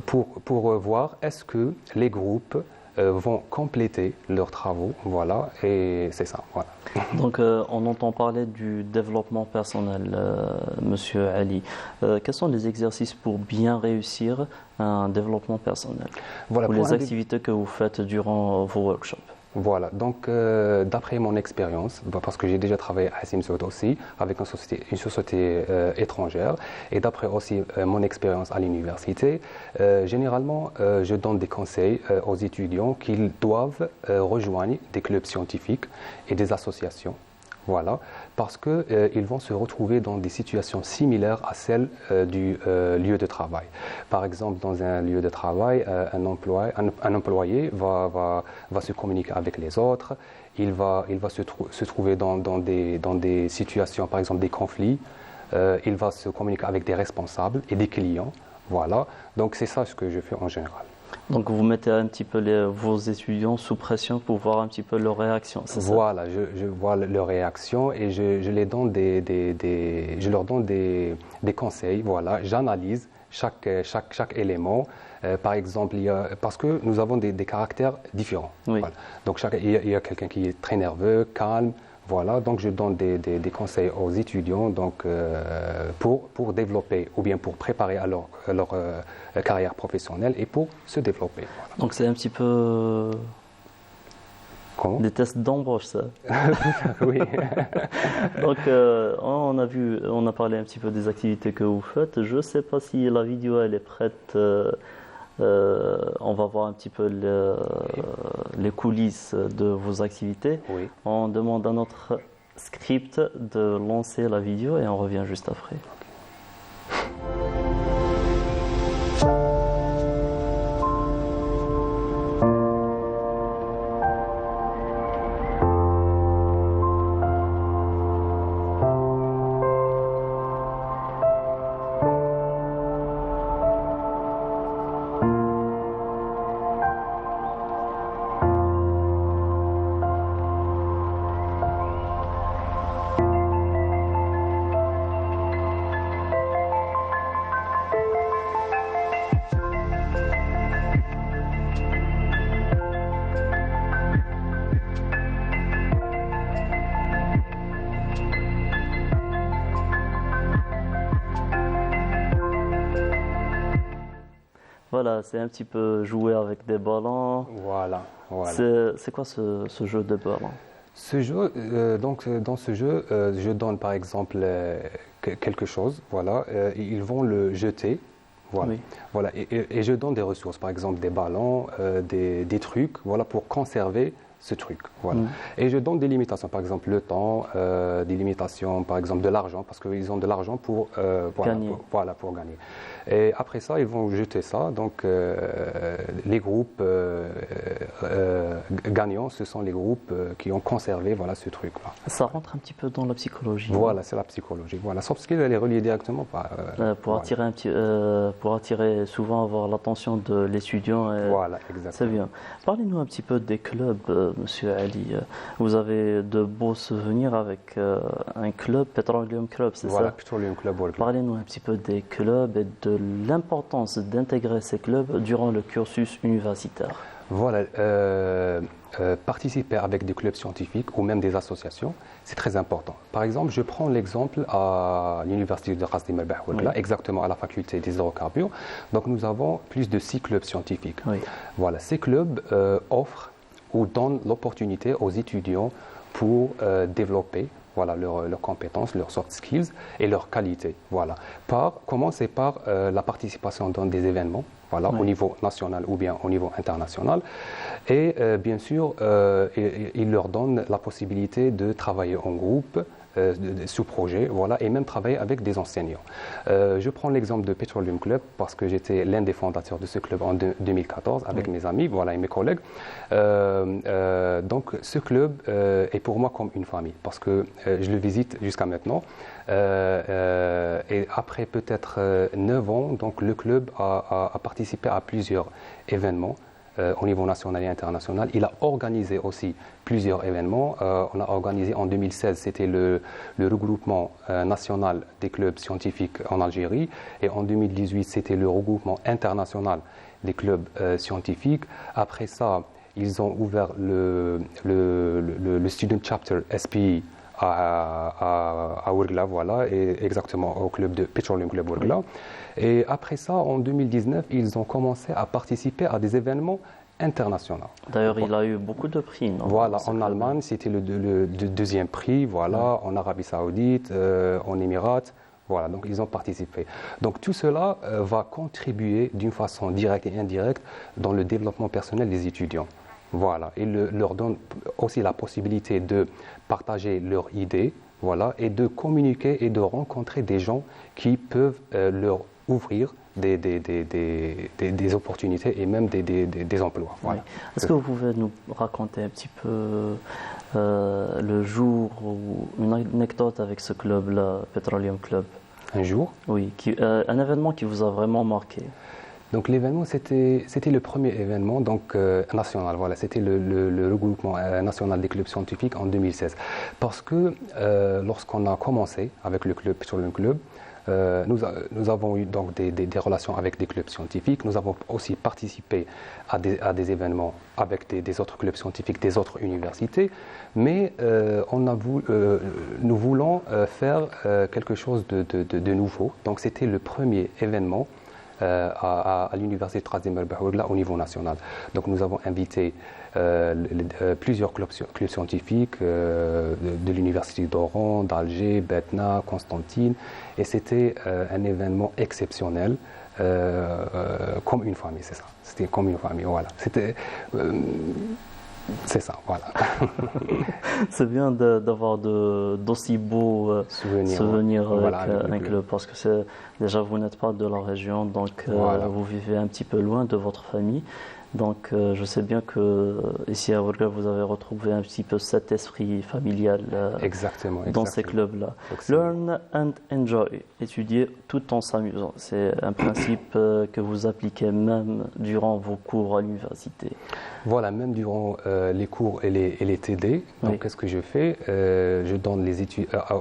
pour voir est-ce que les groupes vont compléter leurs travaux. Voilà, et c'est ça. Voilà. Donc, on entend parler du développement personnel, Monsieur Ali. Quels sont les exercices pour bien réussir un développement personnel? Voilà, ou les activités que vous faites durant vos workshops? Voilà, donc d'après mon expérience, parce que j'ai déjà travaillé à Simsot aussi, avec une société étrangère, et d'après aussi mon expérience à l'université, généralement je donne des conseils aux étudiants qu'ils doivent rejoindre des clubs scientifiques et des associations. Voilà, parce qu'ils vont se retrouver dans des situations similaires à celles du lieu de travail. Par exemple, dans un lieu de travail, un employé va se communiquer avec les autres, il va se trouver dans des situations, par exemple des conflits, il va se communiquer avec des responsables et des clients. Voilà, donc c'est ça ce que je fais en général. Donc vous mettez un petit peu vos étudiants sous pression pour voir un petit peu leur réaction, c'est ça? Voilà, je vois leur réaction et je leur donne des conseils. Voilà, j'analyse chaque élément. Par exemple, parce que nous avons des caractères différents. Oui. Voilà. Donc il y a quelqu'un qui est très nerveux, calme. Voilà, donc je donne des conseils aux étudiants donc, pour développer ou bien pour préparer à leur carrière professionnelle et pour se développer. Voilà. Donc c'est un petit peu Comment? des tests d'embauche, ça. Oui. Donc on a parlé un petit peu des activités que vous faites. Je ne sais pas si la vidéo elle est prête. On va voir un petit peu les coulisses de vos activités. Oui. On demande à notre script de lancer la vidéo et on revient juste après. Voilà, c'est un petit peu jouer avec des ballons. Voilà. C'est quoi ce jeu de ballons? Ce jeu, dans ce jeu, je donne par exemple quelque chose, voilà, ils vont le jeter, voilà, Oui. voilà, et je donne des ressources, par exemple des ballons, des trucs, voilà, pour conserver ce truc, voilà. Et je donne des limitations, par exemple le temps, des limitations, par exemple de l'argent, parce qu'ils ont de l'argent pour Gagner. pour gagner. Et après ça, ils vont jeter ça. Donc, les groupes gagnants, ce sont les groupes qui ont conservé voilà, ce truc-là. Ça rentre un petit peu dans la psychologie. Voilà, c'est la psychologie. Voilà. Sauf qu'il elle est reliée directement par. Pour attirer souvent avoir l'attention de l'étudiant. Voilà, exactement. C'est bien. Parlez-nous un petit peu des clubs, Monsieur Ali. Vous avez de beaux souvenirs avec un club, Petroleum Club, c'est voilà, ça? Petroleum Club World Club. Parlez-nous un petit peu des clubs et de l'importance d'intégrer ces clubs durant le cursus universitaire. Voilà, participer avec des clubs scientifiques ou même des associations, c'est très important. Par exemple, je prends l'exemple à l'université de Ras Al Khaimah, Oui. exactement à la faculté des hydrocarbures. Donc nous avons plus de 6 clubs scientifiques. Oui. Voilà, ces clubs offrent ou donnent l'opportunité aux étudiants pour développer voilà, leurs compétences, leurs soft skills et leurs qualités. Voilà. Commencer par la participation dans des événements, voilà, Oui. au niveau national ou bien au niveau international. Et bien sûr, il leur donne la possibilité de travailler en groupe, sous projet, voilà, et même travailler avec des enseignants. Je prends l'exemple de Petroleum Club parce que j'étais l'un des fondateurs de ce club en 2014 avec Oui. mes amis, voilà, et mes collègues. Donc ce club est pour moi comme une famille parce que je le visite jusqu'à maintenant. Et après peut-être 9 ans, donc le club a participé à plusieurs événements. Au niveau national et international. Il a organisé aussi plusieurs événements. On a organisé en 2016, c'était le regroupement national des clubs scientifiques en Algérie. Et en 2018, c'était le regroupement international des clubs scientifiques. Après ça, ils ont ouvert le Student Chapter SPI à Ouargla, voilà, et exactement au club de Petroleum Club Ouargla. Et après ça, en 2019, ils ont commencé à participer à des événements internationaux. D'ailleurs, il a eu beaucoup de prix, non? Voilà, en Allemagne, c'était le deuxième prix, voilà, en Arabie Saoudite, en Émirats. Voilà, donc ils ont participé. Donc tout cela va contribuer d'une façon directe et indirecte dans le développement personnel des étudiants. Voilà, et leur donne aussi la possibilité de partager leurs idées, voilà, et de communiquer et de rencontrer des gens qui peuvent leur ouvrir des opportunités et même des emplois. Voilà. Oui. Est-ce que vous pouvez nous raconter un petit peu le jour ou une anecdote avec ce club-là, Petroleum Club? un jour. Oui, un événement qui vous a vraiment marqué. Donc l'événement, c'était le premier événement donc, national. Voilà, c'était le regroupement national des clubs scientifiques en 2016. Parce que lorsqu'on a commencé avec le club sur le club, nous avons eu donc des relations avec des clubs scientifiques. Nous avons aussi participé à des événements avec des autres clubs scientifiques, des autres universités. Mais nous voulons faire quelque chose de nouveau. Donc c'était le premier événement à l'université de Trasdim al-Bahouirla au niveau national. Donc nous avons invité plusieurs clubs scientifiques de l'université d'Oran, d'Alger, Betna, Constantine, et c'était un événement exceptionnel, comme une famille, c'est ça. C'était comme une famille, voilà. C'est ça, voilà. C'est bien d'avoir d'aussi beaux souvenirs voilà, avec un club, parce que déjà vous n'êtes pas de la région, donc voilà. Vous vivez un petit peu loin de votre famille. Donc je sais bien que ici à Ouargla, vous avez retrouvé un petit peu cet esprit familial exactement. Dans ces clubs-là. Learn and enjoy, étudier tout en s'amusant. C'est un principe que vous appliquez même durant vos cours à l'université. Voilà, même durant les cours et les TD. Donc oui. Qu'est-ce que je fais? Je donne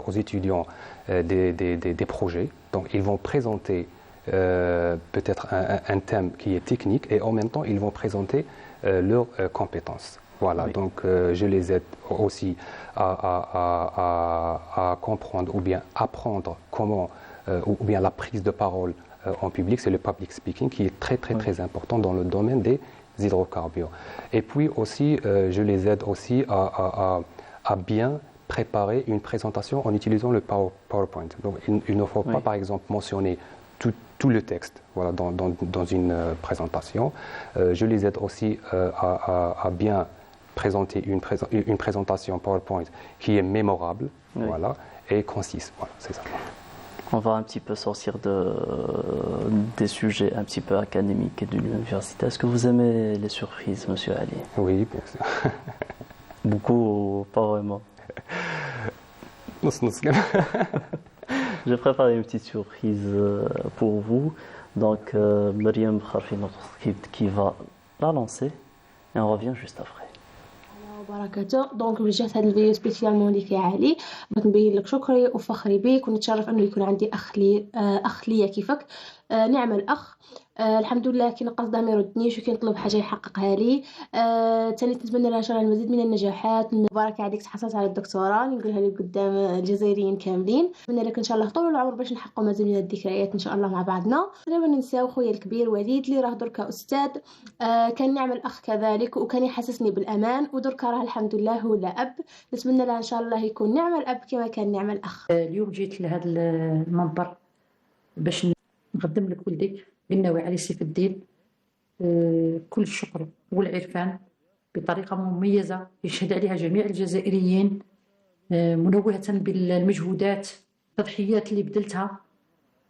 aux étudiants des projets. Donc ils vont présenter peut-être un thème qui est technique et en même temps ils vont présenter leurs compétences. Voilà, oui. Donc je les aide aussi à comprendre ou bien apprendre comment ou bien la prise de parole en public, c'est le public speaking qui est très important dans le domaine des hydrocarbures. Et puis aussi je les aide aussi à bien préparer une présentation en utilisant le PowerPoint. Donc il ne faut pas par exemple mentionner tout le texte voilà, dans une présentation. Je les aide aussi à bien présenter une présentation PowerPoint qui est mémorable voilà, et concise. Voilà, c'est ça. On va un petit peu sortir des sujets un petit peu académiques et de l'université. Est-ce que vous aimez les surprises, Monsieur Ali? Oui, bien sûr. Beaucoup ou pas vraiment? J'ai préparé une petite surprise pour vous. Donc, Mariam Kharfi, notre script, qui va la lancer. Et on revient juste après. وبركاته دونك وجهت هذا الفيديو سبيسيالمون ليك يا علي بغيت نبين لك شكري وفخري بك ونتشرف انه يكون عندي اخ ليا كيفك نعمل اخ الحمد لله كي قصده ما يردنيش وكيطلب حاجه يحققها لي ثاني نتمنى لها ان شاء الله المزيد من النجاحات مبارك عليك تحصلت على الدكتوراه نقولها لك قدام الجزائريين كاملين نتمنى لك ان شاء الله طول العمر باش نحققوا مزيد من الذكريات ان شاء الله مع بعضنا دابا ننساو خويا الكبير وليد اللي راه دركا استاذ كان نعمل اخ كذلك وكان يحسسني بالامان ودركا راه الحمد لله هو لا اب نتمنى لها ان شاء الله يكون نعمل اب كما كان نعمل اخ اليوم جيت لهذا المنبر باش نقدم لك ولدي بالناوي علي سيف الدين كل الشكر والعرفان بطريقة مميزة يشهد عليها جميع الجزائريين منوهة بالمجهودات التضحيات اللي بذلتها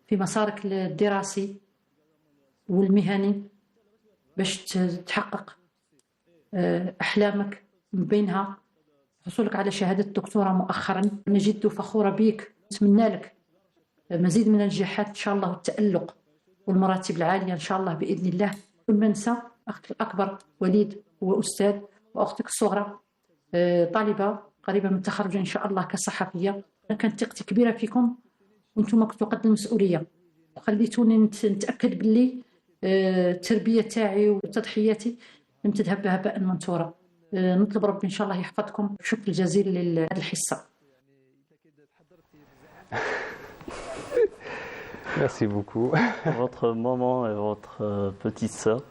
في مسارك الدراسي والمهني باش تحقق أحلامك من بينها حصولك على شهادة الدكتوراه مؤخرا. أنا جد فخورة بك نتمنى لك مزيد من النجاحات إن شاء الله والتألق والمراتب العالية إن شاء الله بإذن الله. ثم ننسى أختك الأكبر وليد هو أستاذ وأختك الصغرى طالبة قريبة من التخرج إن شاء الله كصحفية. كانت ثقتي كبيرة فيكم وأنتم كنتوا قد المسؤولية وخليتوني نتأكد باللي التربية تاعي وتضحياتي لم تذهب هباء منثورا. نطلب ربي إن شاء الله يحفظكم. شكر جزيل لهذه الحصة. Merci beaucoup. Votre maman et votre petite sœur.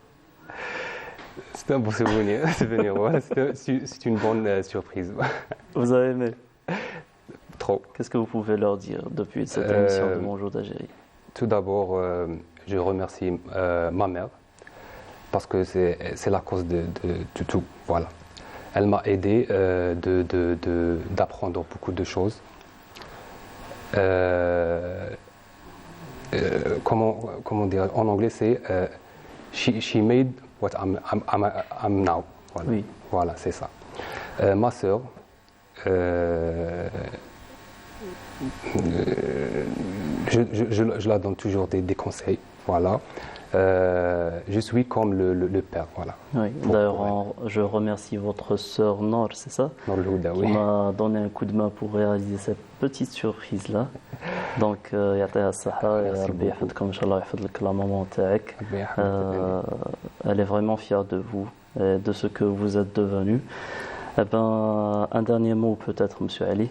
C'est un bon souvenir. Voilà, c'est une bonne surprise. Vous avez aimé? Trop. Qu'est-ce que vous pouvez leur dire depuis cette émission de Bonjour d'Algérie? Tout d'abord, je remercie ma mère parce que c'est la cause de tout. Voilà. Elle m'a aidé d'apprendre beaucoup de choses. Comment dire en anglais c'est she made what I'm now. Voilà, oui. Voilà c'est ça. Ma sœur Je leur donne toujours des conseils, voilà. Je suis comme le père, voilà. Oui, d'ailleurs, je remercie votre sœur Nor, c'est ça? Nor Louda, qui oui. m'a donné un coup de main pour réaliser cette petite surprise-là. Donc, يعطيها الصحة يا ربي يحفظكم إن شاء الله ويحفظ لك la maman تاعك. Elle est vraiment fière de vous et de ce que vous êtes devenu. Eh ben, un dernier mot peut-être, Monsieur Ali.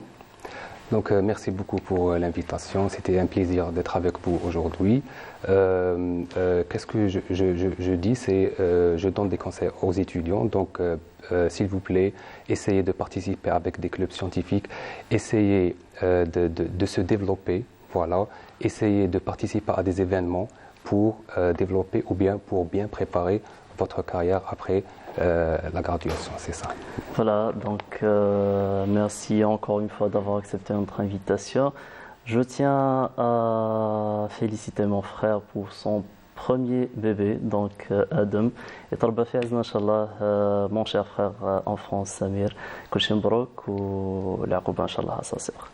Donc, merci beaucoup pour l'invitation. C'était un plaisir d'être avec vous aujourd'hui. Qu'est-ce que je dis? C'est je donne des conseils aux étudiants. Donc, s'il vous plaît, essayez de participer avec des clubs scientifiques. Essayez de se développer. Voilà. Essayez de participer à des événements pour développer ou bien pour bien préparer votre carrière après la graduation, c'est ça. Voilà, donc merci encore une fois d'avoir accepté notre invitation. Je tiens à féliciter mon frère pour son premier bébé, donc Adam. Et tarba fi azna inchallah mon cher frère en France, Samir. Kulchi mabrouk ou l'aqouba inchallah à sa sœur.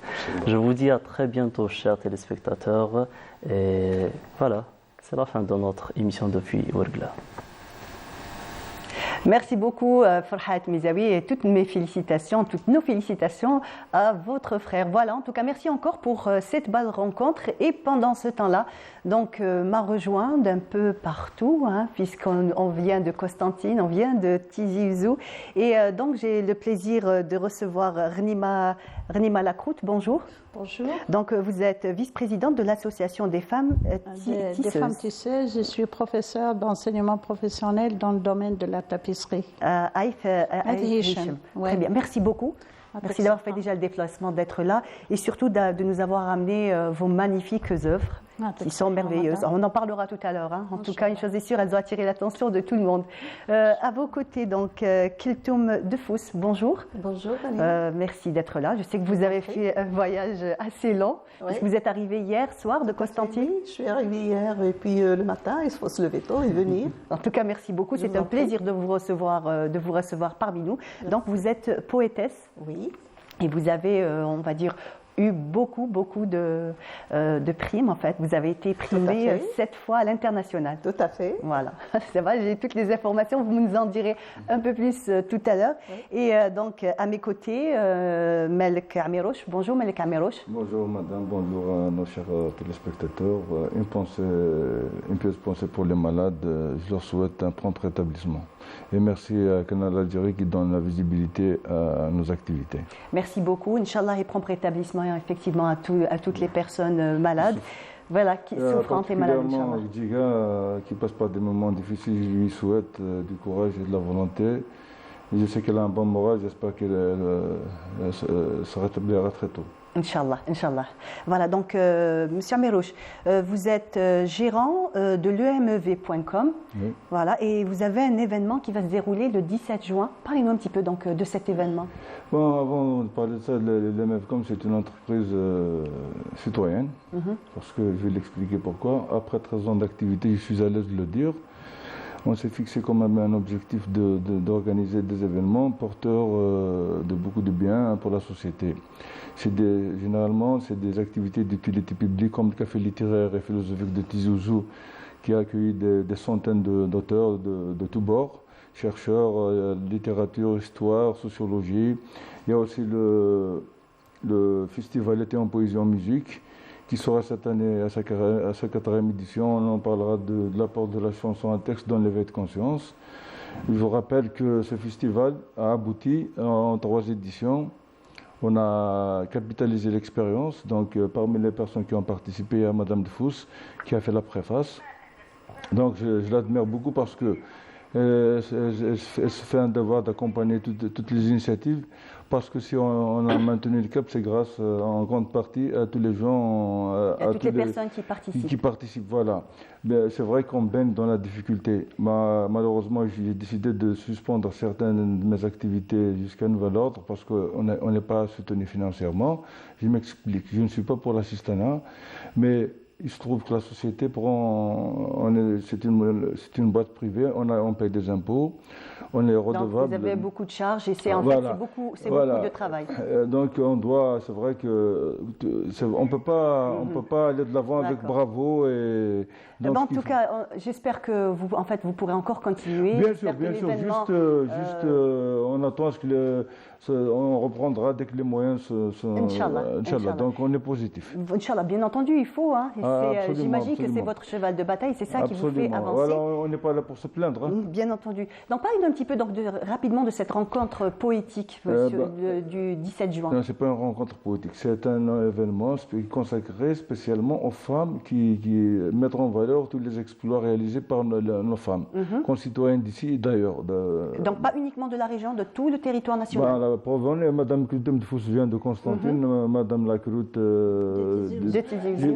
Je vous dis à très bientôt, chers téléspectateurs. Et voilà, c'est la fin de notre émission depuis Ouargla. Merci beaucoup Farhat Mizawi et toutes nos félicitations à votre frère. Voilà, en tout cas, merci encore pour cette belle rencontre. Et pendant ce temps-là, donc m'a rejoint d'un peu partout, puisqu'on vient de Constantine, on vient de Tizi Ouzou. Et donc j'ai le plaisir de recevoir Renima Lacroute. Bonjour. Bonjour. Donc vous êtes vice-présidente de l'association des femmes tisseuses. Des femmes tisseuses. Je suis professeure d'enseignement professionnel dans le domaine de la tapisserie. Hicham. Très bien, merci beaucoup. Merci d'avoir fait déjà le déplacement, d'être là et surtout de nous avoir amené vos magnifiques œuvres qui sont merveilleuses. On en parlera tout à l'heure. En tout cas, une chose est sûre, elles ont attiré l'attention de tout le monde. À vos côtés, donc, Kiltoum Defous, bonjour. Bonjour, merci d'être là. Je sais que vous avez fait un voyage assez long. Oui. Vous êtes arrivé hier soir de Constantine. Oui, je suis arrivée hier et puis le matin, il faut se lever tôt et venir. En tout cas, merci beaucoup. C'est un plaisir de vous recevoir parmi nous. Donc, vous êtes poétesse. Oui. Et vous avez, on va dire, eu beaucoup de primes en fait. Vous avez été primée 7 fois à l'international. Tout à fait. Voilà, c'est vrai, j'ai toutes les informations, vous nous en direz un peu plus tout à l'heure. Oui. Et donc à mes côtés, Melek Amirouche. Bonjour Melek Amirouche. Bonjour madame, bonjour à nos chers téléspectateurs. Une pieuse pensée pour les malades, je leur souhaite un prompt rétablissement. Et merci à Canal Algérie qui donne la visibilité à nos activités. Merci beaucoup. Inch'Allah et prompt rétablissement effectivement à toutes les personnes malades. Voilà, qui souffrantes et malades. Particulièrement Djiga qui passe par des moments difficiles, je lui souhaite du courage et de la volonté. Et je sais qu'elle a un bon moral, j'espère qu'elle se rétablira très tôt. Inch'Allah, Inch'Allah. Voilà, donc, Monsieur Amirouche, vous êtes gérant de l'EMEV.com. Oui. Voilà, et vous avez un événement qui va se dérouler le 17 juin. Parlez-nous un petit peu donc, de cet événement. Bon, avant de parler de ça, l'EMEV.com, c'est une entreprise citoyenne, parce que je vais l'expliquer pourquoi. Après 13 ans d'activité, je suis à l'aise de le dire. On s'est fixé quand même un objectif d'organiser des événements porteurs de beaucoup de biens pour la société. Généralement, c'est des activités d'utilité publique comme le café littéraire et philosophique de Tizi Ouzou qui a accueilli des centaines d'auteurs de tous bords, chercheurs, littérature, histoire, sociologie. Il y a aussi le festival Été en poésie en musique qui sera cette année à sa 4e édition. On en parlera de l'apport de la chanson à texte dans l'éveil de conscience. Je vous rappelle que ce festival a abouti en 3 éditions. On a capitalisé l'expérience. Donc, parmi les personnes qui ont participé, il y a Madame Defous qui a fait la préface. Donc, je l'admire beaucoup parce que elle se fait un devoir d'accompagner toutes les initiatives. Parce que si on a maintenu le cap, c'est grâce en grande partie à tous les gens, à toutes les personnes qui participent. Voilà. C'est vrai qu'on baigne dans la difficulté. Malheureusement, j'ai décidé de suspendre certaines de mes activités jusqu'à nouvel ordre parce qu'on n'est pas soutenu financièrement. Je m'explique. Je ne suis pas pour l'assistanat, mais il se trouve que la société c'est une boîte privée, on paye des impôts, on est redevable. Donc vous avez beaucoup de charges et c'est beaucoup de travail. Donc c'est vrai que on peut pas aller de l'avant avec bravo et. Donc, en tout cas, j'espère que vous pourrez encore continuer. Bien sûr. Juste, on attend à ce que on reprendra dès que les moyens sont. Inch'Allah. Donc on est positif. Inch'Allah, bien entendu, il faut. Hein. J'imagine que c'est votre cheval de bataille, c'est ça qui vous fait avancer. Voilà, on n'est pas là pour se plaindre. Hein. Bien entendu. Donc parlez un petit peu rapidement de cette rencontre poétique du 17 juin. Non, ce n'est pas une rencontre poétique, c'est un événement consacré spécialement aux femmes qui mettent en valeur tous les exploits réalisés par nos femmes, concitoyennes d'ici et d'ailleurs. Donc pas uniquement de la région, de tout le territoire national. La Provence, Madame Kultemdfous vient de Constantine, Madame Lacroute,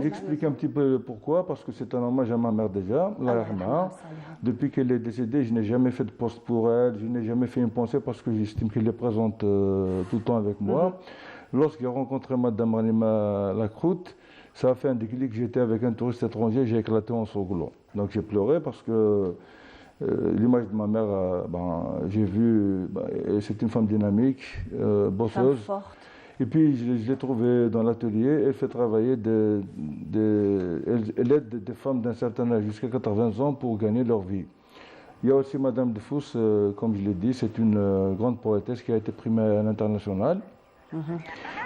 j'explique un petit peu pourquoi, parce que c'est un hommage à ma mère déjà, Depuis qu'elle est décédée, je n'ai jamais fait de poste pour elle, je n'ai jamais fait une pensée parce que j'estime qu'elle est présente tout le temps avec moi. Lorsqu'il a rencontré Madame Ranima Lacroute, ça a fait un déclic. J'étais avec un touriste étranger, j'ai éclaté en sanglots. Donc j'ai pleuré parce que l'image de ma mère, j'ai vu, c'est une femme dynamique, bosseuse. Femme forte. Et puis je l'ai trouvée dans l'atelier, elle fait travailler elle aide des femmes d'un certain âge jusqu'à 80 ans pour gagner leur vie. Il y a aussi Madame de Fous, comme je l'ai dit, c'est une grande poétesse qui a été primée à l'international.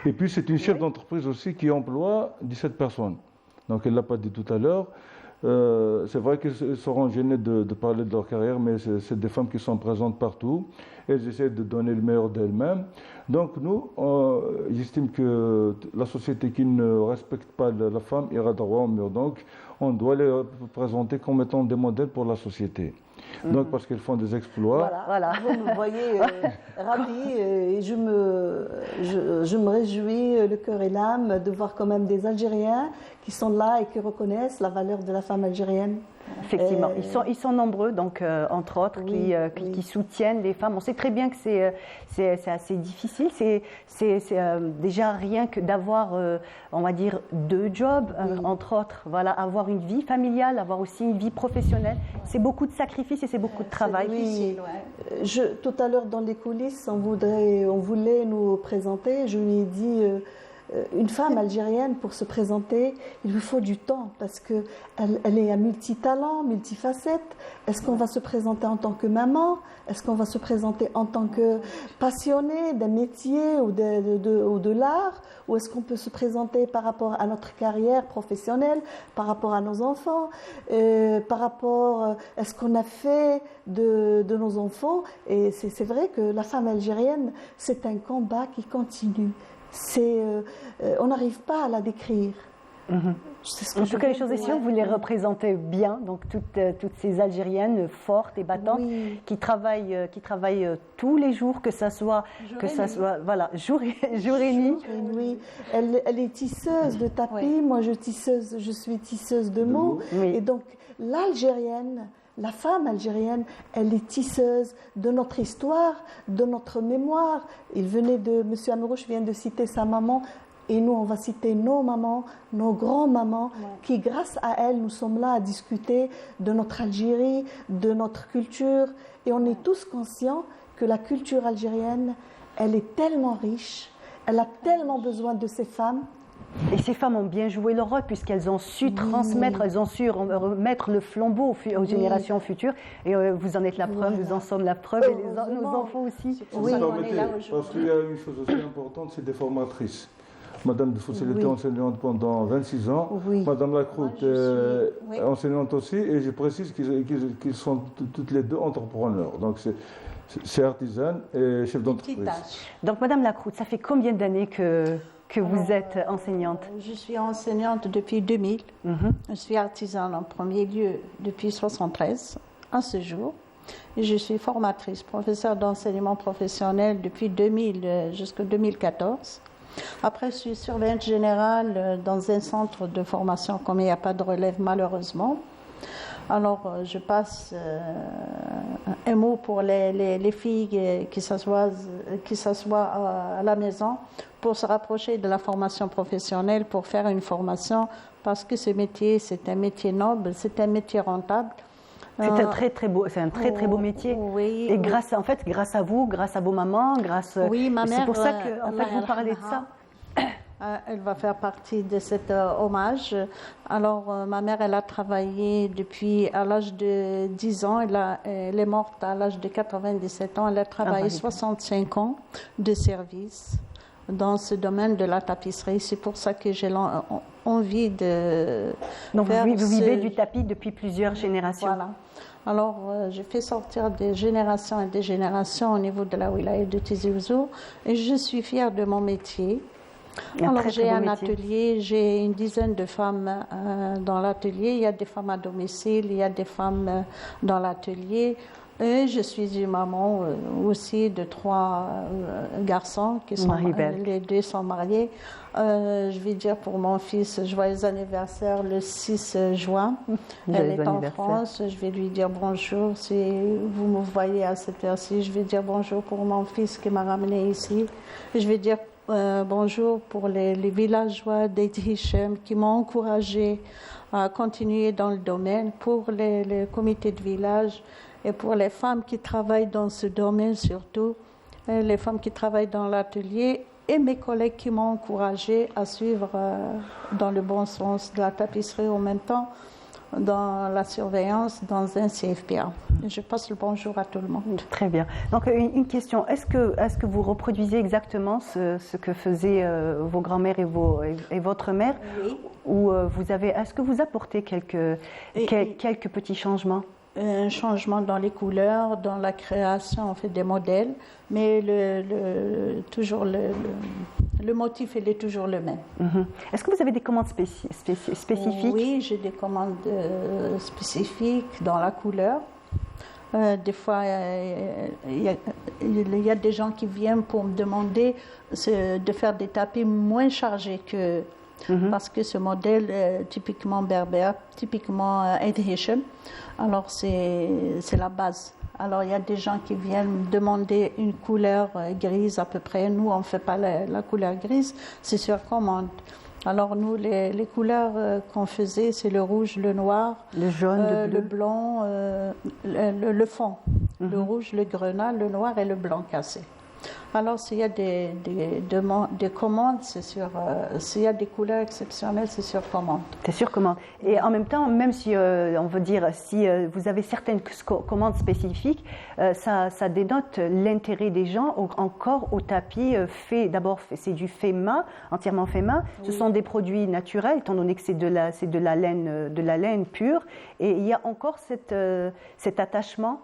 Et puis c'est une chef d'entreprise aussi qui emploie 17 personnes. Donc elle ne l'a pas dit tout à l'heure. C'est vrai qu'elles seront gênées de parler de leur carrière, mais c'est des femmes qui sont présentes partout. Elles essaient de donner le meilleur d'elles-mêmes. Donc nous, j'estime que la société qui ne respecte pas la femme ira droit au mur. Donc on doit les présenter comme étant des modèles pour la société. Donc parce qu'elles font des exploits. Voilà. Vous me voyez ravie et je me réjouis le cœur et l'âme de voir quand même des Algériens qui sont là et qui reconnaissent la valeur de la femme algérienne. Effectivement, ils sont nombreux, donc entre autres, qui soutiennent les femmes. On sait très bien que c'est assez difficile. C'est déjà rien que d'avoir, on va dire, 2 jobs, entre autres. Voilà, avoir une vie familiale, avoir aussi une vie professionnelle. C'est beaucoup de sacrifices et c'est beaucoup de travail. Tout à l'heure, dans les coulisses, on voulait nous présenter. Je lui ai dit. Une femme algérienne, pour se présenter, il lui faut du temps parce qu'elle est à multitalent, multifacette. Est-ce qu'on va se présenter en tant que maman? Est-ce qu'on va se présenter en tant que passionnée d'un métier ou de l'art? Ou est-ce qu'on peut se présenter par rapport à notre carrière professionnelle, par rapport à nos enfants, par rapport à ce qu'on a fait de nos enfants? Et c'est vrai que la femme algérienne, c'est un combat qui continue. On n'arrive pas à la décrire. En tout cas, les choses ici, vous les représentez bien, donc toutes ces Algériennes fortes et battantes qui travaillent tous les jours, que ça soit jour et nuit. Oui, elle est tisseuse de tapis, moi je suis tisseuse de mots, et donc l'Algérienne. La femme algérienne, elle est tisseuse de notre histoire, de notre mémoire. M. Amrouche vient de citer sa maman, et nous, on va citer nos mamans, nos grands-mamans, qui, grâce à elles, nous sommes là à discuter de notre Algérie, de notre culture. Et on est tous conscients que la culture algérienne, elle est tellement riche, elle a tellement besoin de ces femmes. Et ces femmes ont bien joué leur rôle puisqu'elles ont su transmettre, elles ont su remettre le flambeau aux générations futures. Et vous en êtes la preuve, nous en sommes la preuve, et nos enfants aussi. Oui, on est là aujourd'hui. Parce qu'il y a une chose aussi importante, c'est des formatrices. Madame de Foussel était enseignante pendant 26 ans. Madame Lacroute est enseignante aussi. Et je précise qu'ils sont toutes les deux entrepreneurs. Donc c'est artisane et chef d'entreprise. Donc Madame Lacroute, ça fait combien d'années que vous êtes enseignante? Je suis enseignante depuis 2000. Je suis artisane en premier lieu depuis 1973, à ce jour. Et je suis formatrice, professeure d'enseignement professionnel depuis 2000 jusqu'en 2014. Après, je suis surveillante générale dans un centre de formation, comme il n'y a pas de relève malheureusement. Alors, je passe un mot pour les filles qui s'assoient à la maison pour se rapprocher de la formation professionnelle, pour faire une formation, parce que ce métier, c'est un métier noble, c'est un métier rentable. C'est un très beau métier. Oui. Et grâce à vous, grâce à vos mamans, Oui, ma mère. C'est pour ça que vous parlez de ça. Elle va faire partie de cet hommage. Alors, ma mère, elle a travaillé depuis à l'âge de 10 ans. Elle est morte à l'âge de 97 ans. Elle a travaillé 65 ans de service dans ce domaine de la tapisserie. C'est pour ça que j'ai envie de... Donc, vous vivez du tapis depuis plusieurs générations. Voilà. Alors, j'ai fait sortir des générations et des générations au niveau de la wilaya de Tizi Ouzou. Et je suis fière de mon métier. Alors j'ai un atelier, j'ai une dizaine de femmes dans l'atelier. Il y a des femmes à domicile, il y a des femmes dans l'atelier. Et je suis une maman aussi de 3 garçons qui sont les 2 sont mariés. Je vais dire pour mon fils joyeux anniversaire le 6 juin. Elle est en France. Je vais lui dire bonjour. Si vous me voyez à cette heure-ci, je vais dire bonjour pour mon fils qui m'a ramené ici. Je vais dire bonjour pour les villageois d'Hichem qui m'ont encouragé à continuer dans le domaine, pour les comités de village et pour les femmes qui travaillent dans ce domaine surtout, les femmes qui travaillent dans l'atelier et mes collègues qui m'ont encouragé à suivre dans le bon sens de la tapisserie en même temps dans la surveillance dans un CFPA. Je passe le bonjour à tout le monde. Très bien. Donc une question, est-ce que vous reproduisez exactement ce que faisaient vos grands-mères et votre mère? Oui. Ou est-ce que vous apportez quelques petits changements? Un changement dans les couleurs, dans la création, on fait des modèles, mais le motif, il est toujours le même. Est-ce que vous avez des commandes spécifiques? Oui, j'ai des commandes spécifiques dans la couleur. Des fois, il y a des gens qui viennent pour me demander de faire des tapis moins chargés que... Parce que ce modèle est typiquement berbère, typiquement Hichem, alors c'est la base. Alors il y a des gens qui viennent me demander une couleur grise à peu près. Nous, on ne fait pas la couleur grise, c'est sur commande. Alors nous, les couleurs qu'on faisait, c'est le rouge, le noir, le jaune, le blanc, le fond, le rouge, le grenat, le noir et le blanc cassé. Alors, s'il y a des commandes, c'est sur. S'il y a des couleurs exceptionnelles, c'est sur commande. C'est sur commande. Et en même temps, même si on veut dire, si vous avez certaines commandes spécifiques, ça dénote l'intérêt des gens encore au tapis fait. D'abord, c'est du fait main, entièrement fait main. Oui. Ce sont des produits naturels, étant donné que c'est de la laine pure. Et il y a encore cet attachement.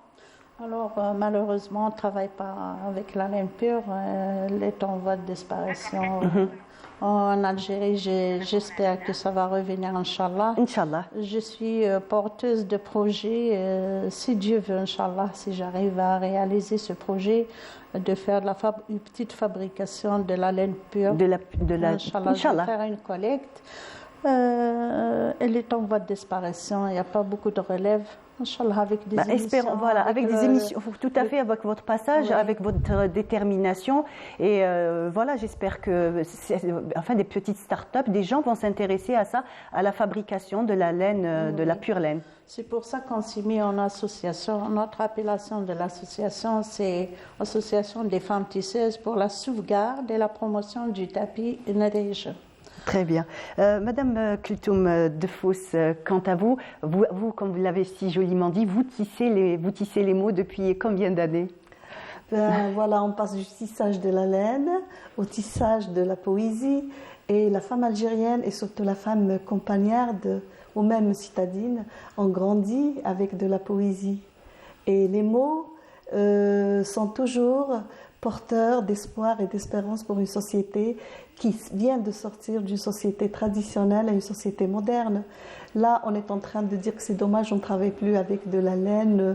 Alors, malheureusement, on ne travaille pas avec la laine pure. Elle est en voie de disparition. En Algérie, j'espère que ça va revenir, Inch'Allah. Inch'Allah. Je suis porteuse de projet, si Dieu veut, Inch'Allah, si j'arrive à réaliser ce projet, de faire une petite fabrication de la laine pure. Inch'Allah, je vais faire une collecte. Elle est en voie de disparition. Il n'y a pas beaucoup de relève. Inch'Allah, avec des émissions. Espérons, voilà, avec des émissions, tout à fait, avec votre passage, avec votre détermination. Et voilà, j'espère que, des petites start-up, des gens vont s'intéresser à ça, à la fabrication de la laine, de la pure laine. C'est pour ça qu'on s'est mis en association. Notre appellation de l'association, c'est Association des femmes tisseuses pour la sauvegarde et la promotion du tapis Nadej. Très bien. Madame Kultoum Defous, quant à vous, comme vous l'avez si joliment dit, vous tissez les mots depuis combien d'années? Voilà, on passe du tissage de la laine au tissage de la poésie. Et la femme algérienne et surtout la femme campagnarde, ou même citadine, ont grandi avec de la poésie. Et les mots sont toujours porteurs d'espoir et d'espérance pour une société qui vient de sortir d'une société traditionnelle à une société moderne. Là, on est en train de dire que c'est dommage, on ne travaille plus avec de la laine.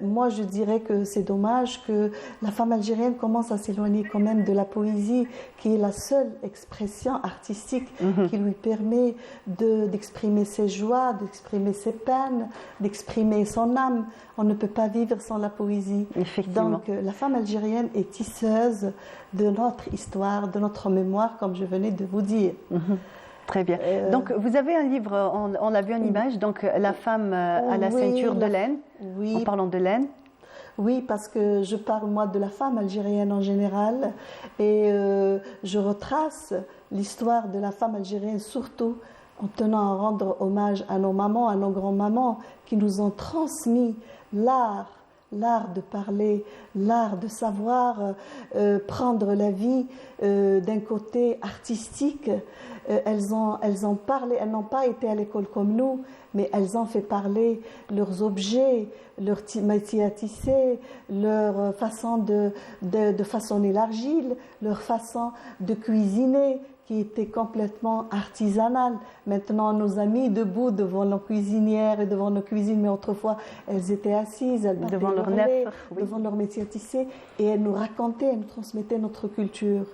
Moi, je dirais que c'est dommage que la femme algérienne commence à s'éloigner quand même de la poésie, qui est la seule expression artistique qui lui permet d'exprimer ses joies, d'exprimer ses peines, d'exprimer son âme. On ne peut pas vivre sans la poésie. Effectivement. Donc, la femme algérienne algérienne est tisseuse de notre histoire, de notre mémoire, comme je venais de vous dire. Très bien. Donc, vous avez un livre, on l'a vu en image, donc La femme à la ceinture de laine, en parlant de laine. Oui, parce que je parle, moi, de la femme algérienne en général, et je retrace l'histoire de la femme algérienne, surtout en tenant à rendre hommage à nos mamans, à nos grands-mamans, qui nous ont transmis l'art de parler, l'art de savoir prendre la vie d'un côté artistique. Elles ont parlé, elles n'ont pas été à l'école comme nous, mais elles ont fait parler leurs objets, leur métier à tisser, leur façon de façonner l'argile, leur façon de cuisiner, qui était complètement artisanale. Maintenant, nos amis debout devant nos cuisinières et devant nos cuisines, mais autrefois, elles étaient assises, elles battaient devant leur lait, nef, devant leur métier à tisser, et elles nous racontaient, elles nous transmettaient notre culture.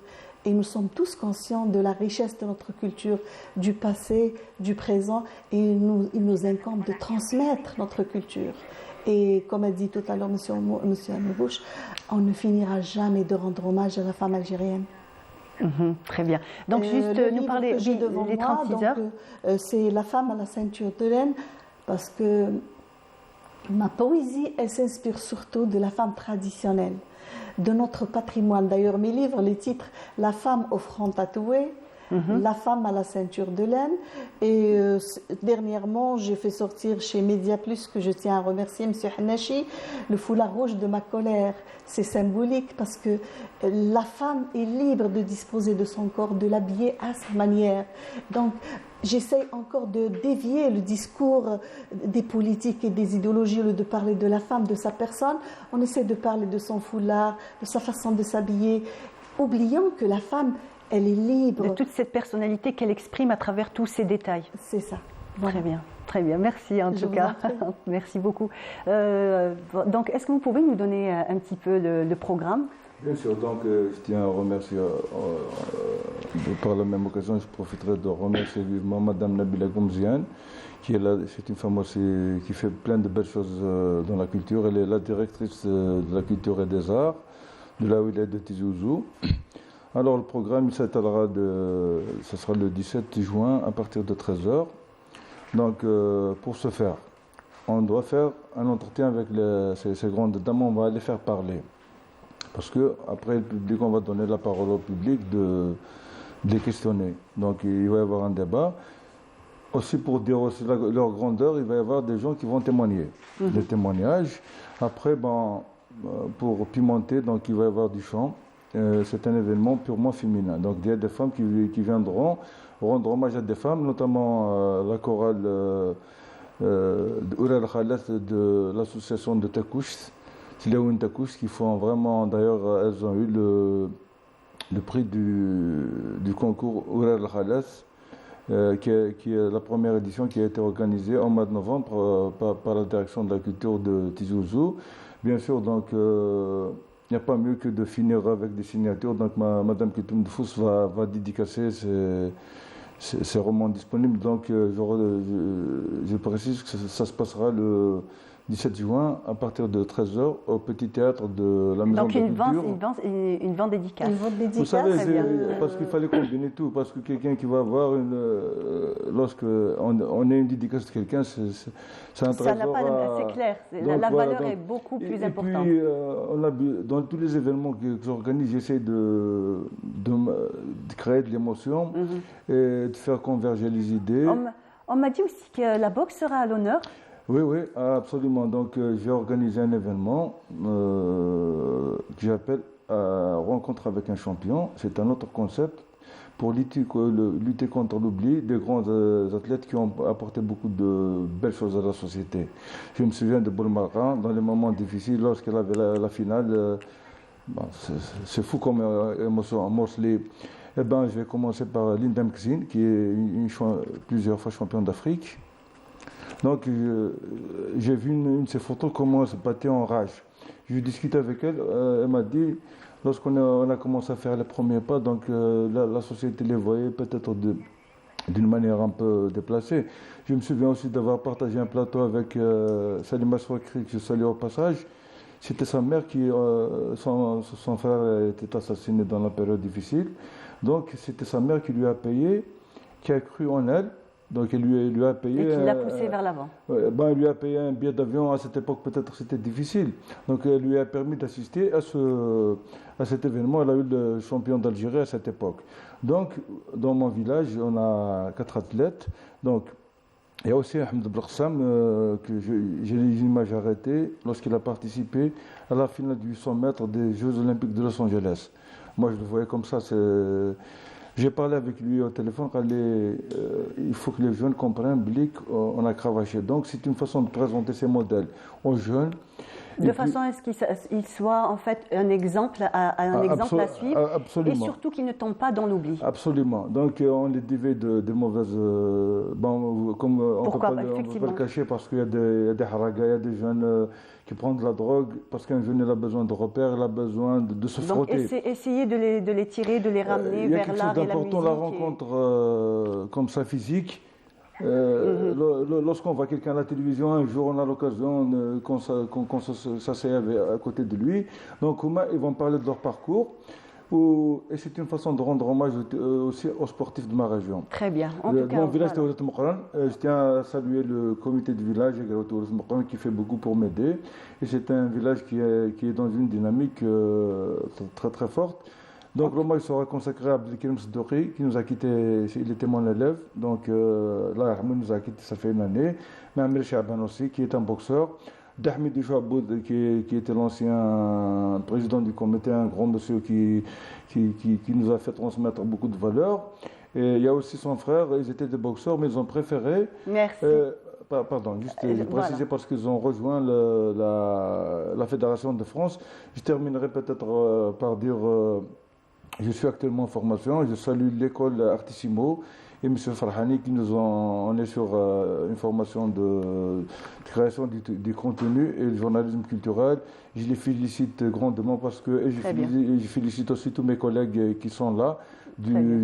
Et nous sommes tous conscients de la richesse de notre culture, du passé, du présent, et il nous incombe de transmettre notre culture. Et comme a dit tout à l'heure M. Amebouche, on ne finira jamais de rendre hommage à la femme algérienne. Très bien. Donc juste nous parler des 36 heures. C'est La femme à la ceinture de laine, parce que ma poésie, elle s'inspire surtout de la femme traditionnelle, de notre patrimoine. D'ailleurs, mes livres, les titres, La femme au front tatoué, La femme à la ceinture de laine. Et dernièrement, j'ai fait sortir chez Média Plus, que je tiens à remercier, M. Hanachi, Le foulard rouge de ma colère. C'est symbolique parce que la femme est libre de disposer de son corps, de l'habiller à sa manière. Donc, j'essaye encore de dévier le discours des politiques et des idéologies, au lieu de parler de la femme, de sa personne. On essaie de parler de son foulard, de sa façon de s'habiller, oubliant que la femme, elle est libre. De toute cette personnalité qu'elle exprime à travers tous ces détails. C'est ça. Voilà. Très bien. Merci en tout cas. Merci beaucoup. Donc, est-ce que vous pouvez nous donner un petit peu le programme ? Bien sûr, donc je tiens à remercier, par la même occasion, je profiterai de remercier vivement Madame Nabila Goumziane, qui est là, c'est une femme aussi qui fait plein de belles choses dans la culture. Elle est la directrice de la culture et des arts de la wilaya de Tizi Ouzou. Alors le programme s'étalera ce sera le 17 juin à partir de 13h. Donc pour ce faire, on doit faire un entretien avec ces grandes dames, on va les faire parler. Parce qu'après le public, on va donner la parole au public de les questionner. Donc il va y avoir un débat. Aussi pour dire aussi leur grandeur, il va y avoir des gens qui vont témoigner. Des témoignages. Après, pour pimenter, donc il va y avoir du chant. C'est un événement purement féminin. Donc il y a des femmes qui viendront rendre hommage à des femmes, notamment la chorale Oural Khalas de l'association de Takouch, Tilaouen Takouch, qui font vraiment, d'ailleurs, elles ont eu le prix du concours Oural Khalas, qui est la première édition qui a été organisée en mois de novembre par la direction de la culture de Tizi Ouzou. Bien sûr, donc, il n'y a pas mieux que de finir avec des signatures. Donc, Madame Kitoum de Fous va dédicacer ces romans disponibles. Donc, je précise que ça se passera le 17 juin à partir de 13h au Petit Théâtre de la Maison de la Culture. Donc, une vente dédicace. Vous savez, parce qu'il fallait combiner tout. Parce que quelqu'un qui va voir, lorsqu'on a une dédicace de quelqu'un, c'est un trésor. Ça n'a pas c'est clair. La valeur est beaucoup plus importante. Et puis, dans tous les événements que j'organise, j'essaie de créer de l'émotion et de faire converger les idées. On m'a dit aussi que la boxe sera à l'honneur. Oui, absolument. Donc, j'ai organisé un événement que j'appelle Rencontre avec un champion. C'est un autre concept pour lutter contre l'oubli des grands athlètes qui ont apporté beaucoup de belles choses à la société. Je me souviens de Boulmarin, dans les moments difficiles, lorsqu'elle avait la finale. C'est fou comme émotion. Morsley. Je vais commencer par Linda Mkzine, qui est plusieurs fois championne d'Afrique. Donc, j'ai vu une de ses photos, comment elle se battait en rage. Je discutais avec elle, elle m'a dit, lorsqu'on a commencé à faire les premiers pas, donc la société les voyait peut-être d'une manière un peu déplacée. Je me souviens aussi d'avoir partagé un plateau avec Salima Swakri, que je salue au passage. C'était sa mère son frère était assassiné dans la période difficile. Donc c'était sa mère qui lui a payé, qui a cru en elle. Donc il lui a payé. Et qui l'a poussé vers l'avant. Il lui a payé un billet d'avion. À cette époque, peut-être c'était difficile. Donc elle lui a permis d'assister à cet événement. Elle a eu le champion d'Algérie à cette époque. Donc dans mon village, on a 4 athlètes. Donc il y a aussi Ahmed Belkhassam, que j'ai les images arrêtées lorsqu'il a participé à la finale du 800 mètres des Jeux Olympiques de Los Angeles. Moi, je le voyais comme ça. J'ai parlé avec lui au téléphone. Il faut que les jeunes comprennent. Blic, on a cravaché. Donc, c'est une façon de présenter ces modèles aux jeunes. De façon à ce qu'il soit en fait un exemple à suivre. Absolument. Et surtout qu'il ne tombe pas dans l'oubli. Absolument. Donc on les dévie de mauvaises... comme on ne peut pas le cacher parce qu'il y a des haragas, il y a des jeunes qui prennent de la drogue parce qu'un jeune il a besoin de repères, il a besoin de se frotter. Donc essayer de les tirer, de les ramener vers l'art et la musique. Il y a quelque chose d'important, la rencontre comme ça physique. Lorsqu'on voit quelqu'un à la télévision, un jour on a l'occasion qu'on s'assied à côté de lui. Donc ils vont parler de leur parcours. Et c'est une façon de rendre hommage aussi aux sportifs de ma région. Très bien. Mon village, c'était Oulet Mokran. Je tiens à saluer le comité du village qui fait beaucoup pour m'aider. Et c'est un village qui est dans une dynamique très très forte. Donc l'hommage sera consacré à Abdelkarim Seddouri qui nous a quittés, il était mon élève, donc là il nous a quittés ça fait une année. Mais Amir Chaban aussi qui est un boxeur. Dahmid Chouaboud qui était l'ancien président du comité, un grand monsieur qui nous a fait transmettre beaucoup de valeurs. Et il y a aussi son frère, ils étaient des boxeurs mais ils ont préféré... Merci. Pardon, juste préciser parce qu'ils ont rejoint la Fédération de France. Je terminerai peut-être par dire... je suis actuellement en formation, je salue l'école Artissimo et M. Farhani qui on est sur une formation de création du contenu et du journalisme culturel. Je les félicite grandement parce que je félicite aussi tous mes collègues qui sont là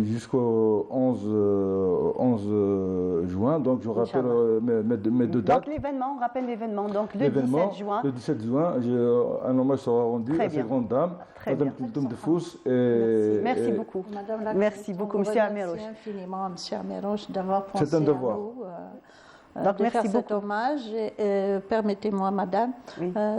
jusqu'au 11 juin. Donc je rappelle mes deux dates. Donc l'événement, on rappelle l'événement. Donc le 17 juin. Le 17 juin, un hommage sera rendu à ces grandes dames. Madame Kiltoum de Fous. Merci beaucoup. Merci beaucoup, M. Amirouche. Merci infiniment, M. Amirouche, d'avoir pensé C'est un devoir. à nous. Donc, merci faire cet hommage. Permettez-moi, madame,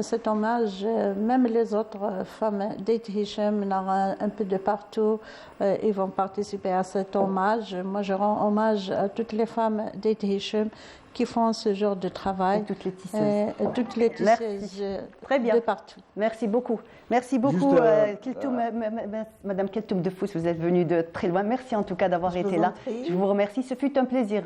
cet hommage, même les autres femmes d'Eit Hichem, un peu de partout, ils vont participer à cet hommage. Moi, je rends hommage à toutes les femmes d'Eit Hichem qui font ce genre de travail. Et toutes les tisseuses. Toutes les tisseuses très bien. De partout. Merci beaucoup. Merci beaucoup, Madame Kiltoum de Fous. Vous êtes venue de très loin. Merci en tout cas d'avoir été là. Je vous remercie. Ce fut un plaisir.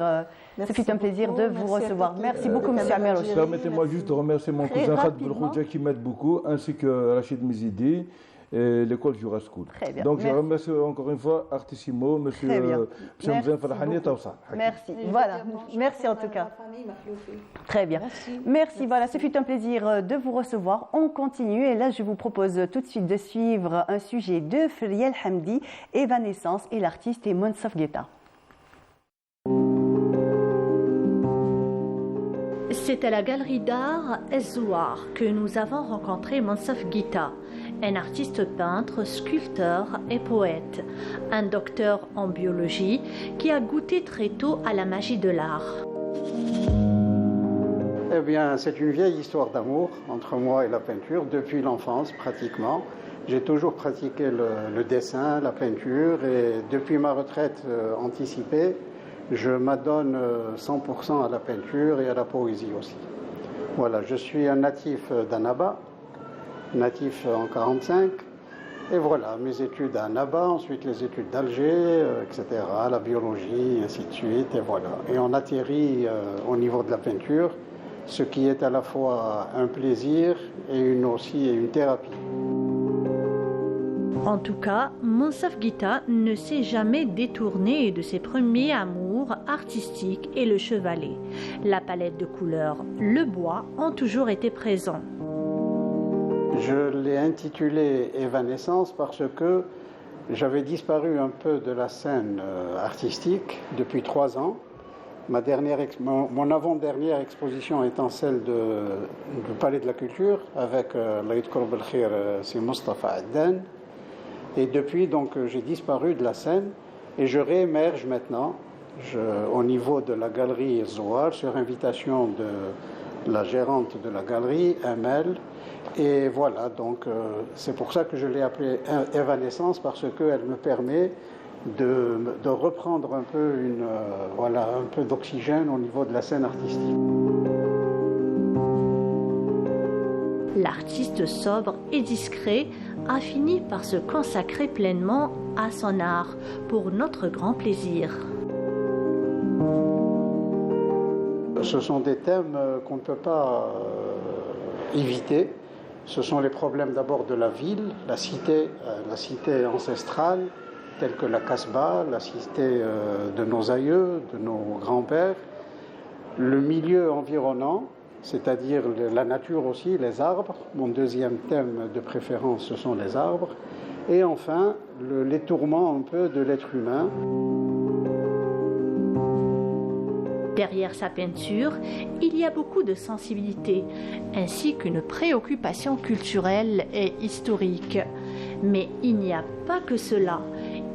Ce fut un plaisir de vous recevoir. Merci beaucoup, M. Amirouche. Permettez-moi juste de remercier mon cousin Khaled Belkhoudia qui m'aide beaucoup, ainsi que Rachid Mizidi et l'école Jura School. Très bien. Donc je remercie encore une fois Artissimo, M. Mzien Farhani Taoussa. Merci. Voilà. Merci en tout cas. Très bien. Merci. Voilà, ce fut un plaisir de vous recevoir. On continue et là je vous propose tout de suite de suivre un sujet de Friel Hamdi, Evanescence et l'artiste est Monsaf Guetta. C'est à la galerie d'art Ezouar que nous avons rencontré Monsaf Guetta, un artiste peintre, sculpteur et poète, un docteur en biologie qui a goûté très tôt à la magie de l'art. Eh bien, c'est une vieille histoire d'amour entre moi et la peinture, depuis l'enfance pratiquement. J'ai toujours pratiqué le dessin, la peinture et depuis ma retraite anticipée, je m'adonne 100% à la peinture et à la poésie aussi. Voilà, je suis un natif d'Annaba, natif en 1945. Et voilà, mes études à Annaba, ensuite les études d'Alger, etc., la biologie, ainsi de suite, et voilà. Et on atterrit au niveau de la peinture, ce qui est à la fois un plaisir et aussi une thérapie. En tout cas, Monsaf Guetta ne s'est jamais détourné de ses premiers amours artistiques et le chevalet. La palette de couleurs, le bois ont toujours été présents. Je l'ai intitulé Evanescence parce que j'avais disparu un peu de la scène artistique depuis 3 ans Mon avant-dernière exposition étant celle du Palais de la Culture avec l'Aïd Korb el-Khir, c'est Mustafa Addan. Et depuis, donc, j'ai disparu de la scène et je réémerge maintenant au niveau de la galerie Zohar sur invitation de la gérante de la galerie, Amel. Et voilà, donc c'est pour ça que je l'ai appelée Évanescence, parce qu'elle me permet de reprendre un peu, un peu d'oxygène au niveau de la scène artistique. L'artiste sobre et discret a fini par se consacrer pleinement à son art pour notre grand plaisir. Ce sont des thèmes qu'on ne peut pas éviter. Ce sont les problèmes d'abord de la ville, la cité ancestrale, telle que la Kasbah, la cité de nos aïeux, de nos grands-pères, le milieu environnant, c'est-à-dire la nature aussi, les arbres. Mon deuxième thème de préférence, ce sont les arbres. Et enfin, les tourments un peu de l'être humain. Derrière sa peinture, il y a beaucoup de sensibilité, ainsi qu'une préoccupation culturelle et historique. Mais il n'y a pas que cela.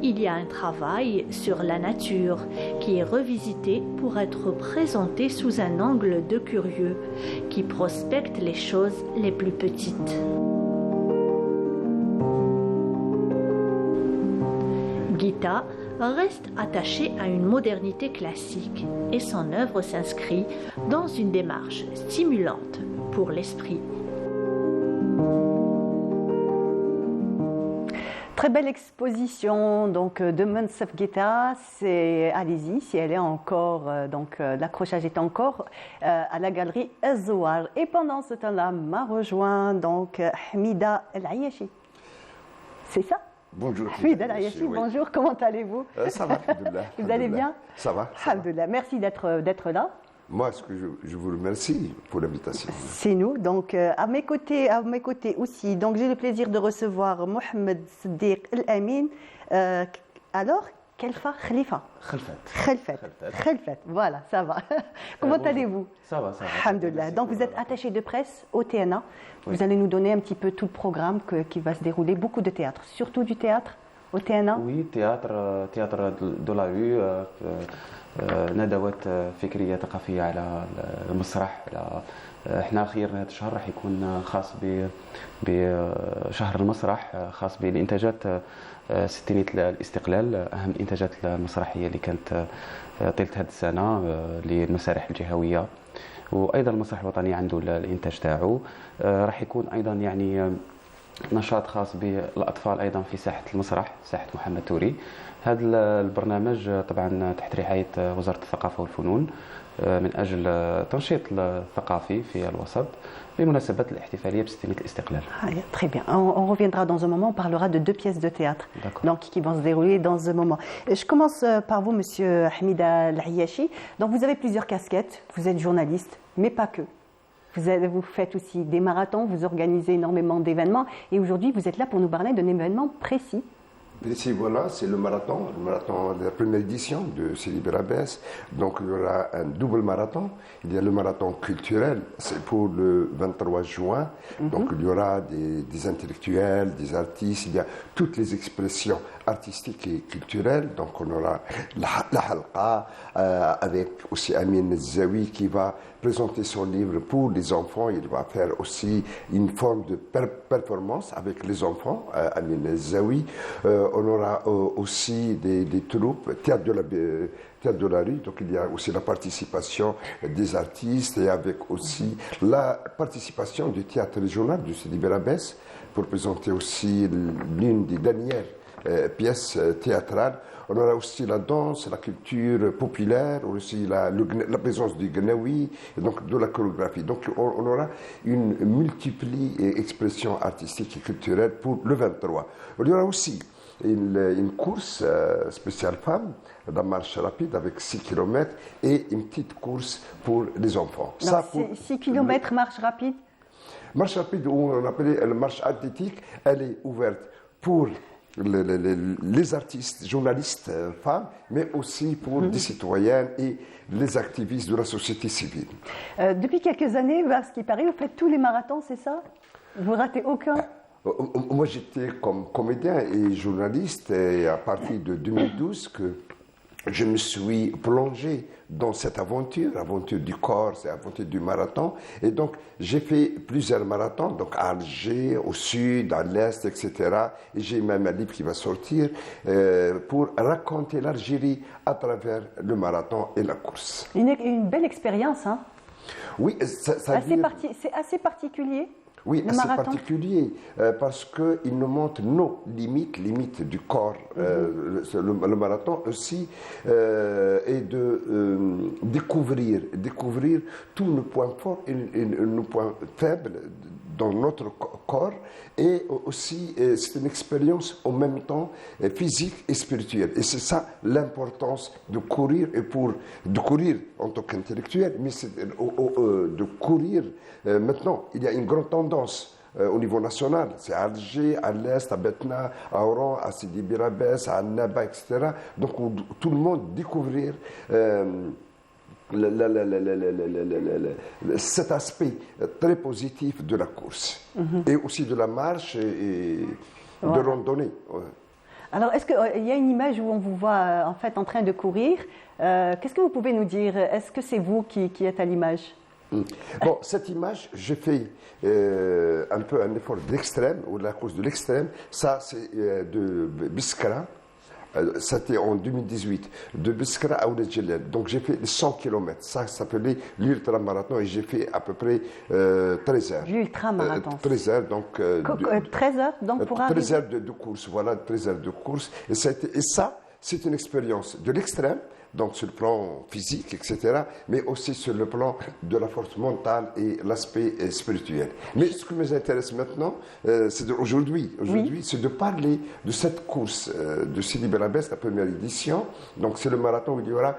Il y a un travail sur la nature qui est revisité pour être présenté sous un angle de curieux qui prospecte les choses les plus petites. Gita reste attaché à une modernité classique et son œuvre s'inscrit dans une démarche stimulante pour l'esprit. Très belle exposition donc de Monsaf Gita. Allez-y, si elle est encore, l'accrochage est encore à la galerie Az-Zohar. Et pendant ce temps-là, m'a rejoint donc Hamida El Ayachi. C'est ça? Bonjour. Hamida El Ayachi, oui. Bonjour, comment allez-vous? Ça va, alhamdoulilah. Vous allez bien? Ça va. Alhamdoulilah. Merci d'être là. Moi, je vous remercie pour l'invitation. C'est nous. Donc, à mes côtés aussi. Donc, j'ai le plaisir de recevoir Mohamed Siddiq El-Amin. Alors, Kelfa Khalifa. Khelfat. Voilà, ça va. Comment allez-vous? Ça va, ça va. Alhamdoulilah. Donc, vous êtes attaché de presse au TNA. Oui. Vous allez nous donner un petit peu tout le programme qui va se dérouler. Beaucoup de théâtre, surtout du théâtre au TNA. Oui, théâtre de la rue. ندوات فكرية ثقافية على المسرح. احنا خيرنا هذا الشهر راح يكون خاص بشهر المسرح، خاص بالإنتاجات ستينية الاستقلال، أهم الإنتاجات المسرحية اللي كانت طيلة هذه السنة للمسارح الجهوية، وأيضا المسرح الوطني عنده الإنتاج تاعو. راح يكون أيضا يعني نشاط خاص بالأطفال أيضا في ساحة المسرح، ساحة محمد توري. هذا البرنامج طبعا تحت رعاية وزارة الثقافة والفنون من أجل تنشيط الثقافي في الوسط بمناسبة الاحتفالية بستينية الاستقلال. Très bien. On reviendra dans un moment, on parlera de 2 pièces de théâtre donc, qui vont se dérouler dans un moment. Je commence par vous, Monsieur Hamida El Ayachi. Donc vous avez plusieurs casquettes, vous êtes journaliste, mais pas que. Vous faites aussi des marathons, vous organisez énormément d'événements et aujourd'hui vous êtes là pour nous parler d'un événement précis. Ici, voilà, c'est le marathon de la première édition de Sidi Berabès. Donc, il y aura un double marathon. Il y a le marathon culturel, c'est pour le 23 juin. Donc, il y aura des intellectuels, des artistes, il y a toutes les expressions artistiques et culturelles. Donc, on aura la halqa avec aussi Amin Zawi qui va présenter son livre pour les enfants. Il va faire aussi une forme de performance avec les enfants, Amin Zawi. On aura aussi des troupes, théâtre de la rue, donc il y a aussi la participation des artistes et avec aussi la participation du théâtre régional du Sidi Berabès pour présenter aussi l'une des dernières pièces théâtrales. On aura aussi la danse, la culture populaire, aussi la présence du Gnawi, et donc de la chorégraphie. Donc on aura une multiple expression artistique et culturelle pour le 23. Il y aura aussi une course spéciale femme, la marche rapide avec 6 km et une petite course pour les enfants. Donc, ça, 6 km marche rapide? Marche rapide, ou on appelle la marche athlétique, elle est ouverte pour les artistes, journalistes femmes, mais aussi pour des citoyennes et les activistes de la société civile. Depuis quelques années, à ce qui paraît, vous faites tous les marathons, c'est ça? Vous ratez aucun? Moi, j'étais comme comédien et journaliste, et à partir de 2012 que je me suis plongé dans cette aventure du corps, cette aventure du marathon. Et donc, j'ai fait plusieurs marathons, donc à Alger, au sud, à l'est, etc. Et j'ai même un livre qui va sortir pour raconter l'Algérie à travers le marathon et la course. Une belle expérience, hein? Oui, c'est assez particulier. Oui, le assez marathon. particulier, parce qu'il nous montre nos limites du corps. Le marathon aussi est de découvrir tous nos points forts et nos points faibles dans notre corps, et aussi c'est une expérience en même temps physique et spirituelle. Et c'est ça l'importance de courir, et de courir en tant qu'intellectuel, mais c'est de courir. Maintenant, il y a une grande tendance au niveau national. C'est à Alger, à l'Est, à Betna, à Oran, à Sidi Birabès, à Annaba, etc. Donc tout le monde découvrir cet aspect très positif de la course, et aussi de la marche et de randonnée. Alors, est-ce qu'il y a une image où on vous voit en fait en train de courir? Qu'est-ce que vous pouvez nous dire? Est-ce que c'est vous qui êtes à l'image? Bon, cette image, j'ai fait un peu un effort d'extrême, ou de la course de l'extrême. Ça, c'est de Biskra. C'était en 2018, de Biskra à Ouled Djellal. Donc j'ai fait 100 km. Ça s'appelait l'ultramarathon, et j'ai fait à peu près 13 heures. L'ultramarathon. 13 heures, donc. 13 heures, donc pour 13 heures de course, voilà, 13 heures de course. Et ça, c'est une expérience de l'extrême, donc sur le plan physique, etc., mais aussi sur le plan de la force mentale et l'aspect spirituel. Mais ce qui nous intéresse maintenant, c'est aujourd'hui, c'est de parler de cette course de Sidi Belabès, la première édition. Donc c'est le marathon où il y aura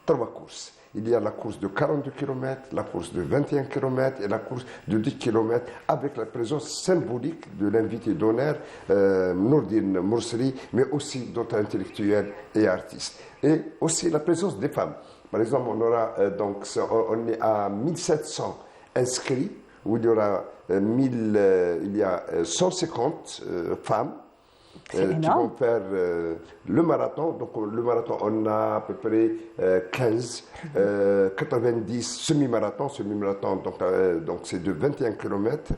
3 courses. Il y a la course de 42 km, la course de 21 km et la course de 10 km, avec la présence symbolique de l'invité d'honneur, Nourdine Moursri, mais aussi d'autres intellectuels et artistes. Et aussi la présence des femmes. Par exemple, on est à 1700 inscrits, où il y aura 150 femmes qui vont faire le marathon. Donc le marathon, on a à peu près 90 semi-marathons. Donc c'est de 21 km.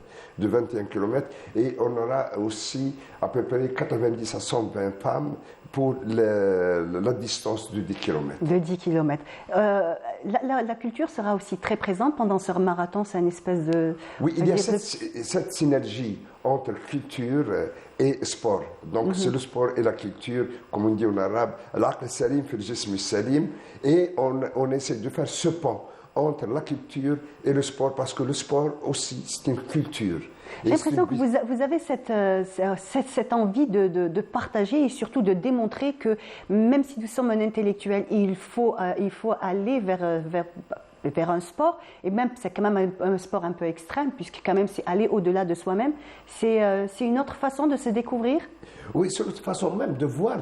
Et on aura aussi à peu près 90 à 120 femmes pour la distance de 10 km. De 10 km. La culture sera aussi très présente pendant ce marathon, c'est une espèce de... Oui, il y a cette synergie entre culture et sport. Donc c'est le sport et la culture, comme on dit en arabe, l'aql salim fil jism salim, et on essaie de faire ce pont entre la culture et le sport, parce que le sport aussi, c'est une culture. J'ai l'impression que vous avez cette envie de partager et surtout de démontrer que même si nous sommes un intellectuel, il faut aller vers un sport, et même c'est quand même un sport un peu extrême, puisque quand même c'est aller au-delà de soi-même. C'est une autre façon de se découvrir. Oui, c'est une autre façon même de revoir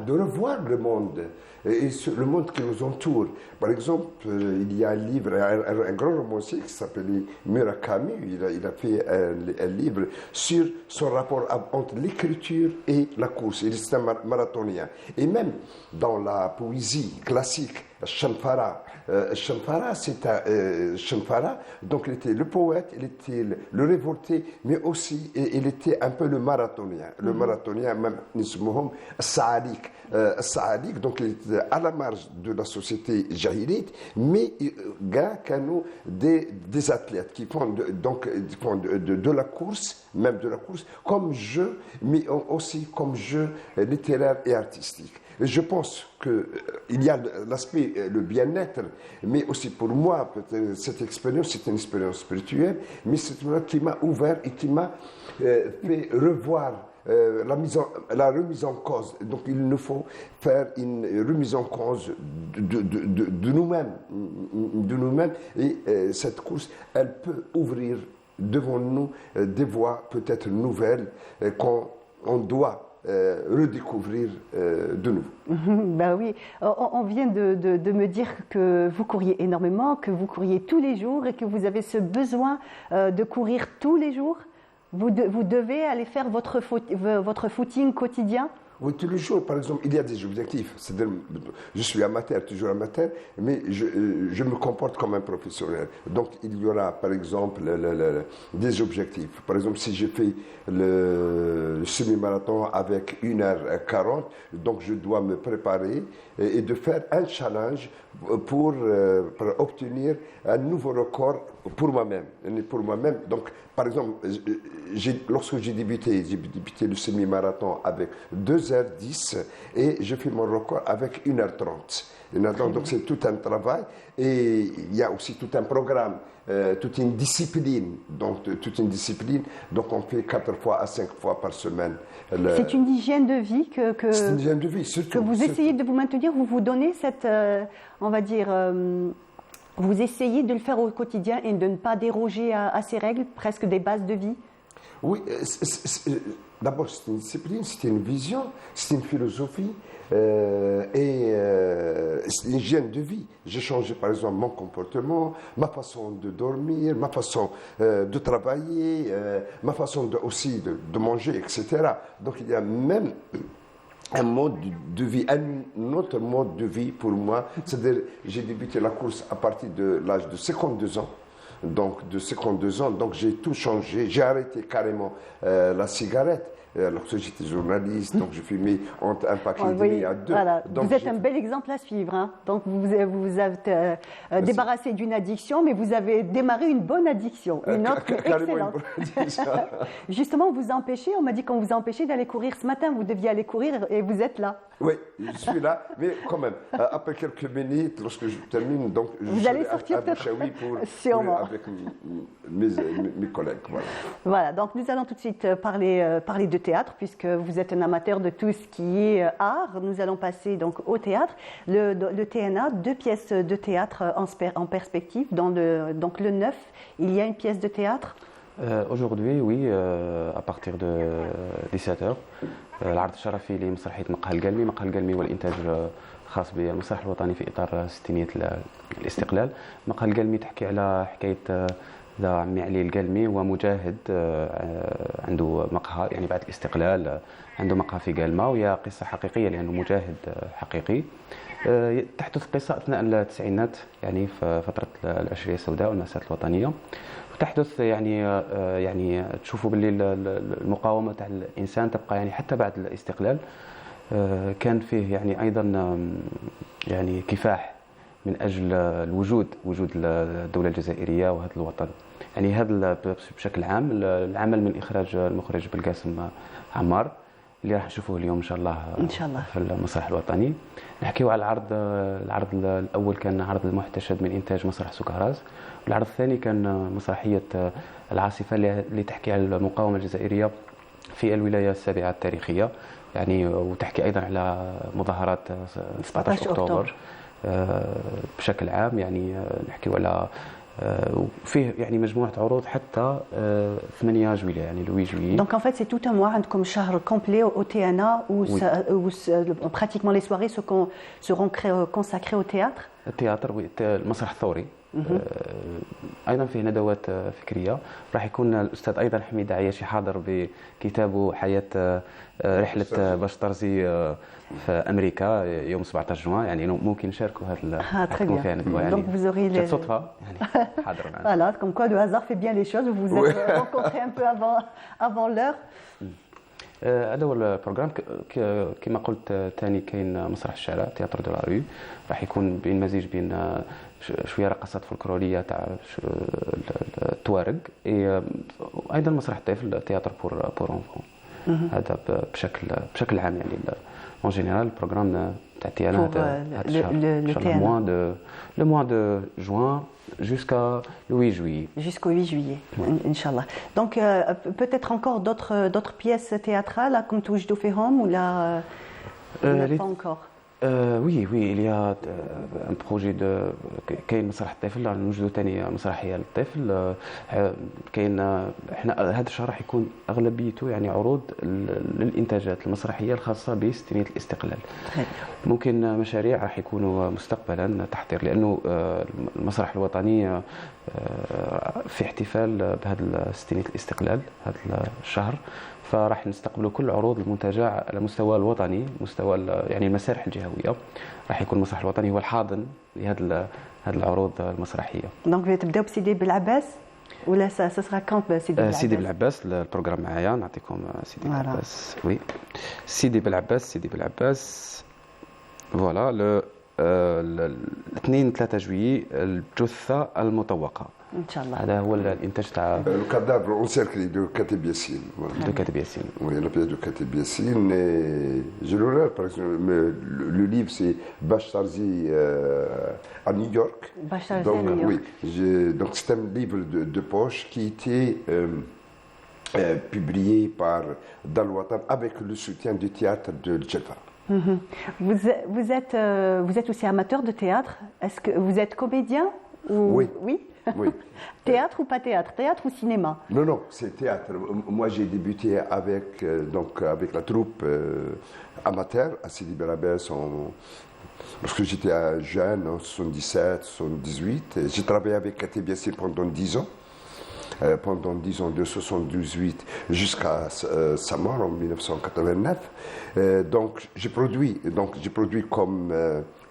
le monde, et le monde qui nous entoure. Par exemple, il y a un livre, un grand romancier qui s'appelait Murakami, il a fait un livre sur son rapport entre l'écriture et la course. Il est un marathonien. Et même dans la poésie classique, Shamfara, donc il était le poète, il était le révolté, mais aussi il était un peu le marathonien. Le marathonien, même nismuhum Saalik. Donc il était à la marge de la société jahilite, mais des athlètes qui font de la course, même de la course, comme jeu, mais aussi comme jeu littéraire et artistique. Et je pense qu'il y a l'aspect, le bien-être, mais aussi pour moi, cette expérience, c'est une expérience spirituelle, mais c'est une qui m'a ouvert et qui m'a fait revoir la remise en cause. Donc il nous faut faire une remise en cause de nous-mêmes, et cette course, elle peut ouvrir devant nous des voies peut-être nouvelles qu'on doit redécouvrir de nouveau. Ben oui, on vient de me dire que vous couriez énormément, que vous couriez tous les jours et que vous avez ce besoin de courir tous les jours. Vous devez aller faire votre footing quotidien. Oui, tous les jours, par exemple, il y a des objectifs. C'est-à-dire, je suis amateur, toujours amateur, mais je me comporte comme un professionnel. Donc, il y aura, par exemple, des objectifs. Par exemple, si je fais le semi-marathon avec 1h40, donc je dois me préparer et de faire un challenge pour obtenir un nouveau record pour moi-même. Donc, par exemple, lorsque j'ai débuté le semi-marathon avec 2h10 et je fais mon record avec 1h30. Donc, c'est tout un travail et il y a aussi tout un programme, toute une discipline. Donc, on fait 4 fois à 5 fois par semaine. C'est une hygiène de vie c'est une hygiène de vie, surtout, que vous essayez de vous maintenir. Vous vous donnez cette, on va dire, vous essayez de le faire au quotidien et de ne pas déroger à ces règles, presque des bases de vie. Oui, d'abord c'est une discipline, c'est une vision, c'est une philosophie et c'est une hygiène de vie. J'ai changé par exemple mon comportement, ma façon de dormir, ma façon de travailler, ma façon aussi de manger, etc. Donc il y a même un mode de vie, un autre mode de vie pour moi. C'est-à-dire, j'ai débuté la course à partir de l'âge de 52 ans. Donc, j'ai tout changé. J'ai arrêté carrément la cigarette. Lorsque j'étais journaliste, donc je fumais entre un paquet et demi à 2. Voilà. Donc, vous êtes un bel exemple à suivre. Hein. Donc vous êtes débarrassé d'une addiction, mais vous avez démarré une bonne addiction, une autre excellente. Justement, vous empêchez, on m'a dit qu'on vous a empêché d'aller courir ce matin. Vous deviez aller courir et vous êtes là. Oui, je suis là, mais quand même, après quelques minutes, lorsque je termine, donc vous allez sortir peut-être avec mes collègues. Voilà, donc nous allons tout de suite parler de théâtre, puisque vous êtes un amateur de tout ce qui est art. Nous allons passer donc au théâtre. Le TNA, 2 pièces de théâtre en perspective. Donc le 9, il y a une pièce de théâtre. Aujourd'hui, oui, à partir de 17h. العرض الشرفي لمسرحية مقهى القلمي. مقهى القلمي هو الإنتاج خاص بالمسرح الوطني في إطار ستينية الاستقلال. مقهى القلمي تحكي على حكاية ذا عمي علي القلمي، هو مجاهد عنده مقهى يعني بعد الاستقلال عنده مقهى في قلمة، وهي قصة حقيقية لأنه مجاهد حقيقي. تحدث قصة أثناء التسعينات يعني في فترة العشرية السوداء والمأساة الوطنية. تحدث يعني تشوفوا باللي المقاومة تاع الإنسان تبقى يعني حتى بعد الاستقلال. كان فيه يعني أيضا يعني كفاح من أجل وجود الدولة الجزائرية وهذا الوطن. يعني هذا بشكل عام العمل من إخراج المخرج بالقاسم عمار اللي راح نشوفوه اليوم إن شاء الله في المسرح الوطني. نحكيو على العرض الأول كان عرض المحتشد من إنتاج مسرح سكهراز. العرض الثاني كان مسرحية العاصفة اللي تحكي على المقاومة الجزائرية في الولاية السابعة التاريخية يعني، وتحكي أيضا على مظاهرات 17 أكتوبر بشكل عام. يعني نحكي على فيه يعني مجموعة عروض حتى 8 جويلية يعني لوي جويلية. Donc en fait c'est tout un mois comme شهر complet au TNA où pratiquement les soirées seront consacrées au théâtre. التياتر المسرح الثوري. ايضا فيه ندوات فكريه. راح يكون الاستاذ ايضا حميد عياشي حاضر بكتابه حياه رحله باش طرزي في امريكا يوم 17 جوان. يعني ممكن نشاركوا هذا فيها ندوه يعني جات صدفه يعني حاضر معنا. Voilà, comme quoi le hasard fait bien les choses. Vous vous êtes rencontrés un peu avant l'heure. هذا هو البروغرام. كما قلت ثاني كاين مسرح الشارع تياتر دو لا ريو، راح يكون بين مزيج بين شويه رقصات فولكلوريه تاع التوارق، ايضا مسرح الطفل تياتر بور اونفون. هذا بشكل عام يعني اون جينيرال البروغرام تاع تيانا هذا الشهر ان شاء الله le mois de juin jusqu'à le 8 juillet. Jusqu'au 8 juillet, Inch'Allah. Donc peut-être encore d'autres pièces théâtrales comme Touj d'Ofehom ou là pas encore. وي il y a un projet de كاين مسرح الطفل نوجدوا ثاني مسرحيه للطفل كاين احنا هذا الشهر راح يكون اغلبيته يعني عروض للانتاجات المسرحيه الخاصه بستينيه الاستقلال. ممكن مشاريع راح يكونوا مستقبلا تحضير لانه المسرح الوطني في احتفال بهذا ستينيه الاستقلال هذا الشهر، فراح نستقبلوا كل العروض المنتجه على المستوى الوطني، مستوى يعني المسارح الجهويه. راح يكون المسرح الوطني هو الحاضن لهذه العروض المسرحيه. دونك تبداو بسيدي بالعباس ولا سسرا كامب سيدي بالعباس؟ سيدي بالعباس البروغرام معايا نعطيكم سيدي بالعباس. وي سيدي بالعباس فوالا لو الاثنين 3 جويي الجثه المطوقه ان شاء الله. هذا هو الانتاج تاع لو كادافر اون سيركل دو كاتب ياسين. دو كاتب ياسين. وي لا بياس دو كاتب ياسين. جو لورير باغ اكزومبل لو ليف سي باش تارزي à New York. Donc, oui, donc c'est un livre de poche qui était publié par Dalwatan avec le soutien du théâtre de Djelfa. Vous êtes aussi amateur de théâtre. Est-ce que vous êtes comédien ou... Oui. Oui. Théâtre ou pas théâtre? Théâtre ou cinéma? Non, c'est théâtre. Moi, j'ai débuté avec la troupe amateur à Sidi Bel Abbès lorsque j'étais jeune, en 77, 78. J'ai travaillé avec Kateb Yassine pendant 10 ans. Pendant 10 ans, de 78 jusqu'à sa mort en 1989. Donc j'ai produit comme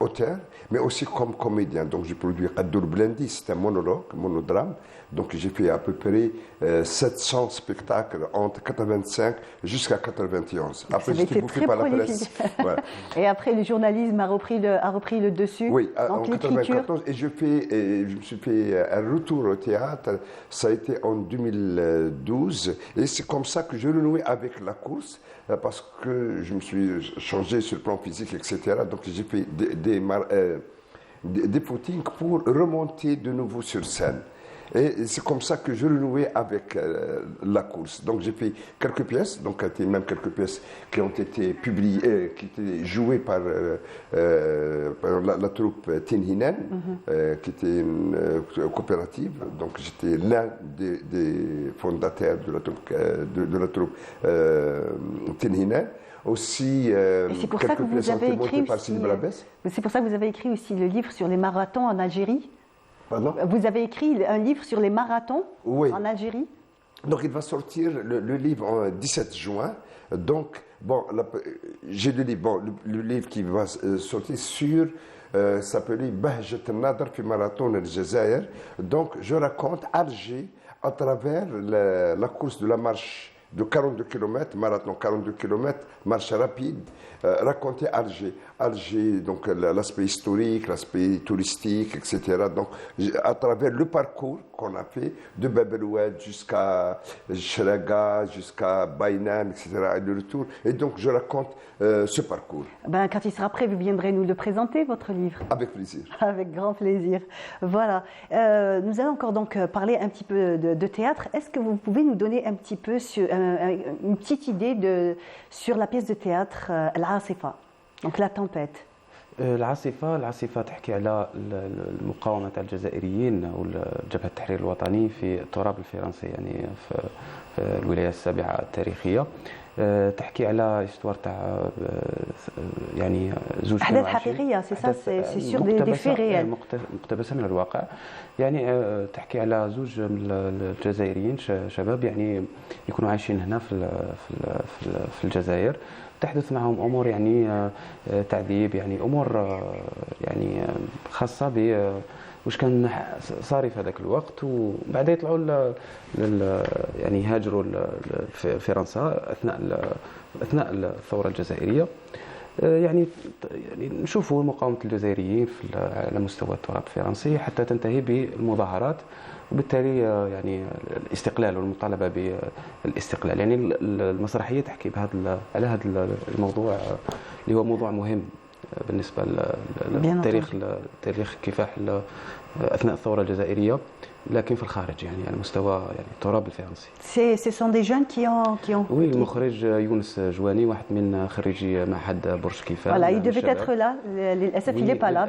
auteur, mais aussi comme comédien. Donc j'ai produit Addour Blendi, c'est un monodrame. Donc j'ai fait à peu près 700 spectacles entre 85 jusqu'à 91. Après j'étais bouffé par la presse. Voilà. Et après le journalisme a repris le dessus. Oui, donc en 94. Et je me suis fait un retour au théâtre. Ça a été en 2012. Et c'est comme ça que je renouais avec la course. Parce que je me suis changé sur le plan physique, etc. Donc j'ai fait des footings pour remonter de nouveau sur scène. Et c'est comme ça que je renouais avec la course. Donc j'ai fait quelques pièces, donc même quelques pièces qui ont été publiées, qui étaient jouées par la troupe Tinhinen, qui était une coopérative. Donc j'étais l'un des fondateurs de la troupe Tinhinen. Aussi, c'est pour ça que vous avez écrit aussi. C'est pour ça que vous avez écrit aussi le livre sur les marathons en Algérie. Pardon? Vous avez écrit un livre sur les marathons en Algérie. Donc il va sortir le livre en 17 juin. Donc, bon, j'ai le livre. Bon, le livre qui va sortir sur s'appelait Bahjet al-Nadr fi Marathon al-Jazair. Donc je raconte Alger à travers la course de la marche de 42 km, marathon 42 km, marche rapide, raconter Alger. Alger, donc l'aspect historique, l'aspect touristique, etc. Donc, à travers le parcours qu'on a fait, de Bab el Oued jusqu'à Cheraga, jusqu'à Bainan, etc. et le retour. Et donc, je raconte ce parcours. Quand il sera prêt, vous viendrez nous le présenter, votre livre? Avec plaisir. Avec grand plaisir. Voilà. Nous allons encore donc parler un petit peu de théâtre. Est-ce que vous pouvez nous donner un petit peu une petite idée sur la pièce de théâtre Al-Asifa, donc La Tempête? العاصفة تحكي على المقاومة تاع الجزائريين أو جبهة التحرير الوطني في التراب الفرنسي، يعني في الولاية السابعة التاريخية. تحكي على استوار تاع يعني زوج أحداث حقيقية، سي سور دي في ريال مقتبسة من الواقع. يعني تحكي على زوج من الجزائريين شباب يعني يكونوا عايشين هنا في الجزائر. تحدث معهم امور يعني تعذيب، يعني امور يعني خاصه ب واش كان صاري في هذاك الوقت. وبعد يطلعوا يعني هاجروا لفرنسا اثناء الثوره الجزائريه. يعني نشوفوا مقاومه الجزائريين على مستوى التراب الفرنسي حتى تنتهي بالمظاهرات، وبالتالي يعني الاستقلال والمطالبه بالاستقلال. يعني المسرحيه تحكي على هذا الموضوع اللي هو موضوع مهم بالنسبة لتاريخ كفاح أثناء الثورة الجزائرية، لكن في الخارج يعني على مستوى يعني التراب الفرنسي. Ce sont des jeunes qui ont. Oui, المخرج يونس جواني واحد من خريجي معهد برج كيفان. Voilà, il devait être là. للأسف il n'est pas là.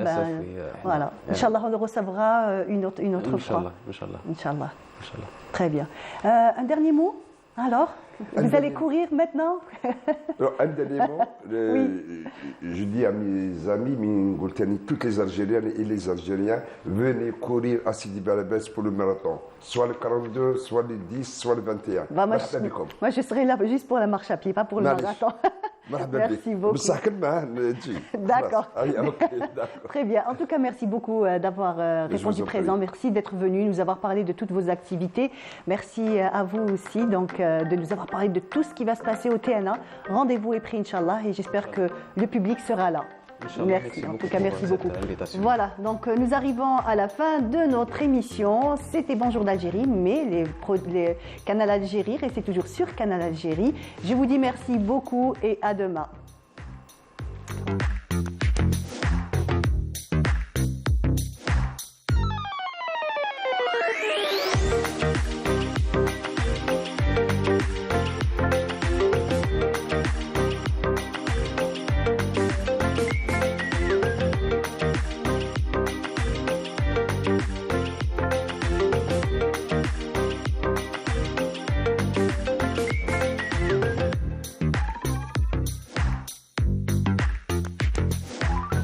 Voilà. Inch'Allah, on le recevra une autre fois. Inch'Allah. Inch'Allah. Très bien. Un dernier mot alors? Vous allez courir maintenant? Alors, un dernier mot. Je dis à mes amis, toutes les Algériennes et les Algériens, venez courir à Sidi Bel Abbès pour le marathon. Soit le 42, soit le 10, soit le 21. Moi, je serai là juste pour la marche à pied, pas pour le marathon. Merci beaucoup. D'accord. Très bien. En tout cas, merci beaucoup d'avoir répondu présent. Merci d'être venu, nous avoir parlé de toutes vos activités. Merci à vous aussi donc, de nous avoir parlé de tout ce qui va se passer au TNA. Rendez-vous est pris, Inch'Allah, et j'espère que le public sera là. Merci. En tout cas, merci beaucoup. Voilà, donc nous arrivons à la fin de notre émission. C'était Bonjour d'Algérie, mais les Canal Algérie, restez toujours sur Canal Algérie. Je vous dis merci beaucoup et à demain.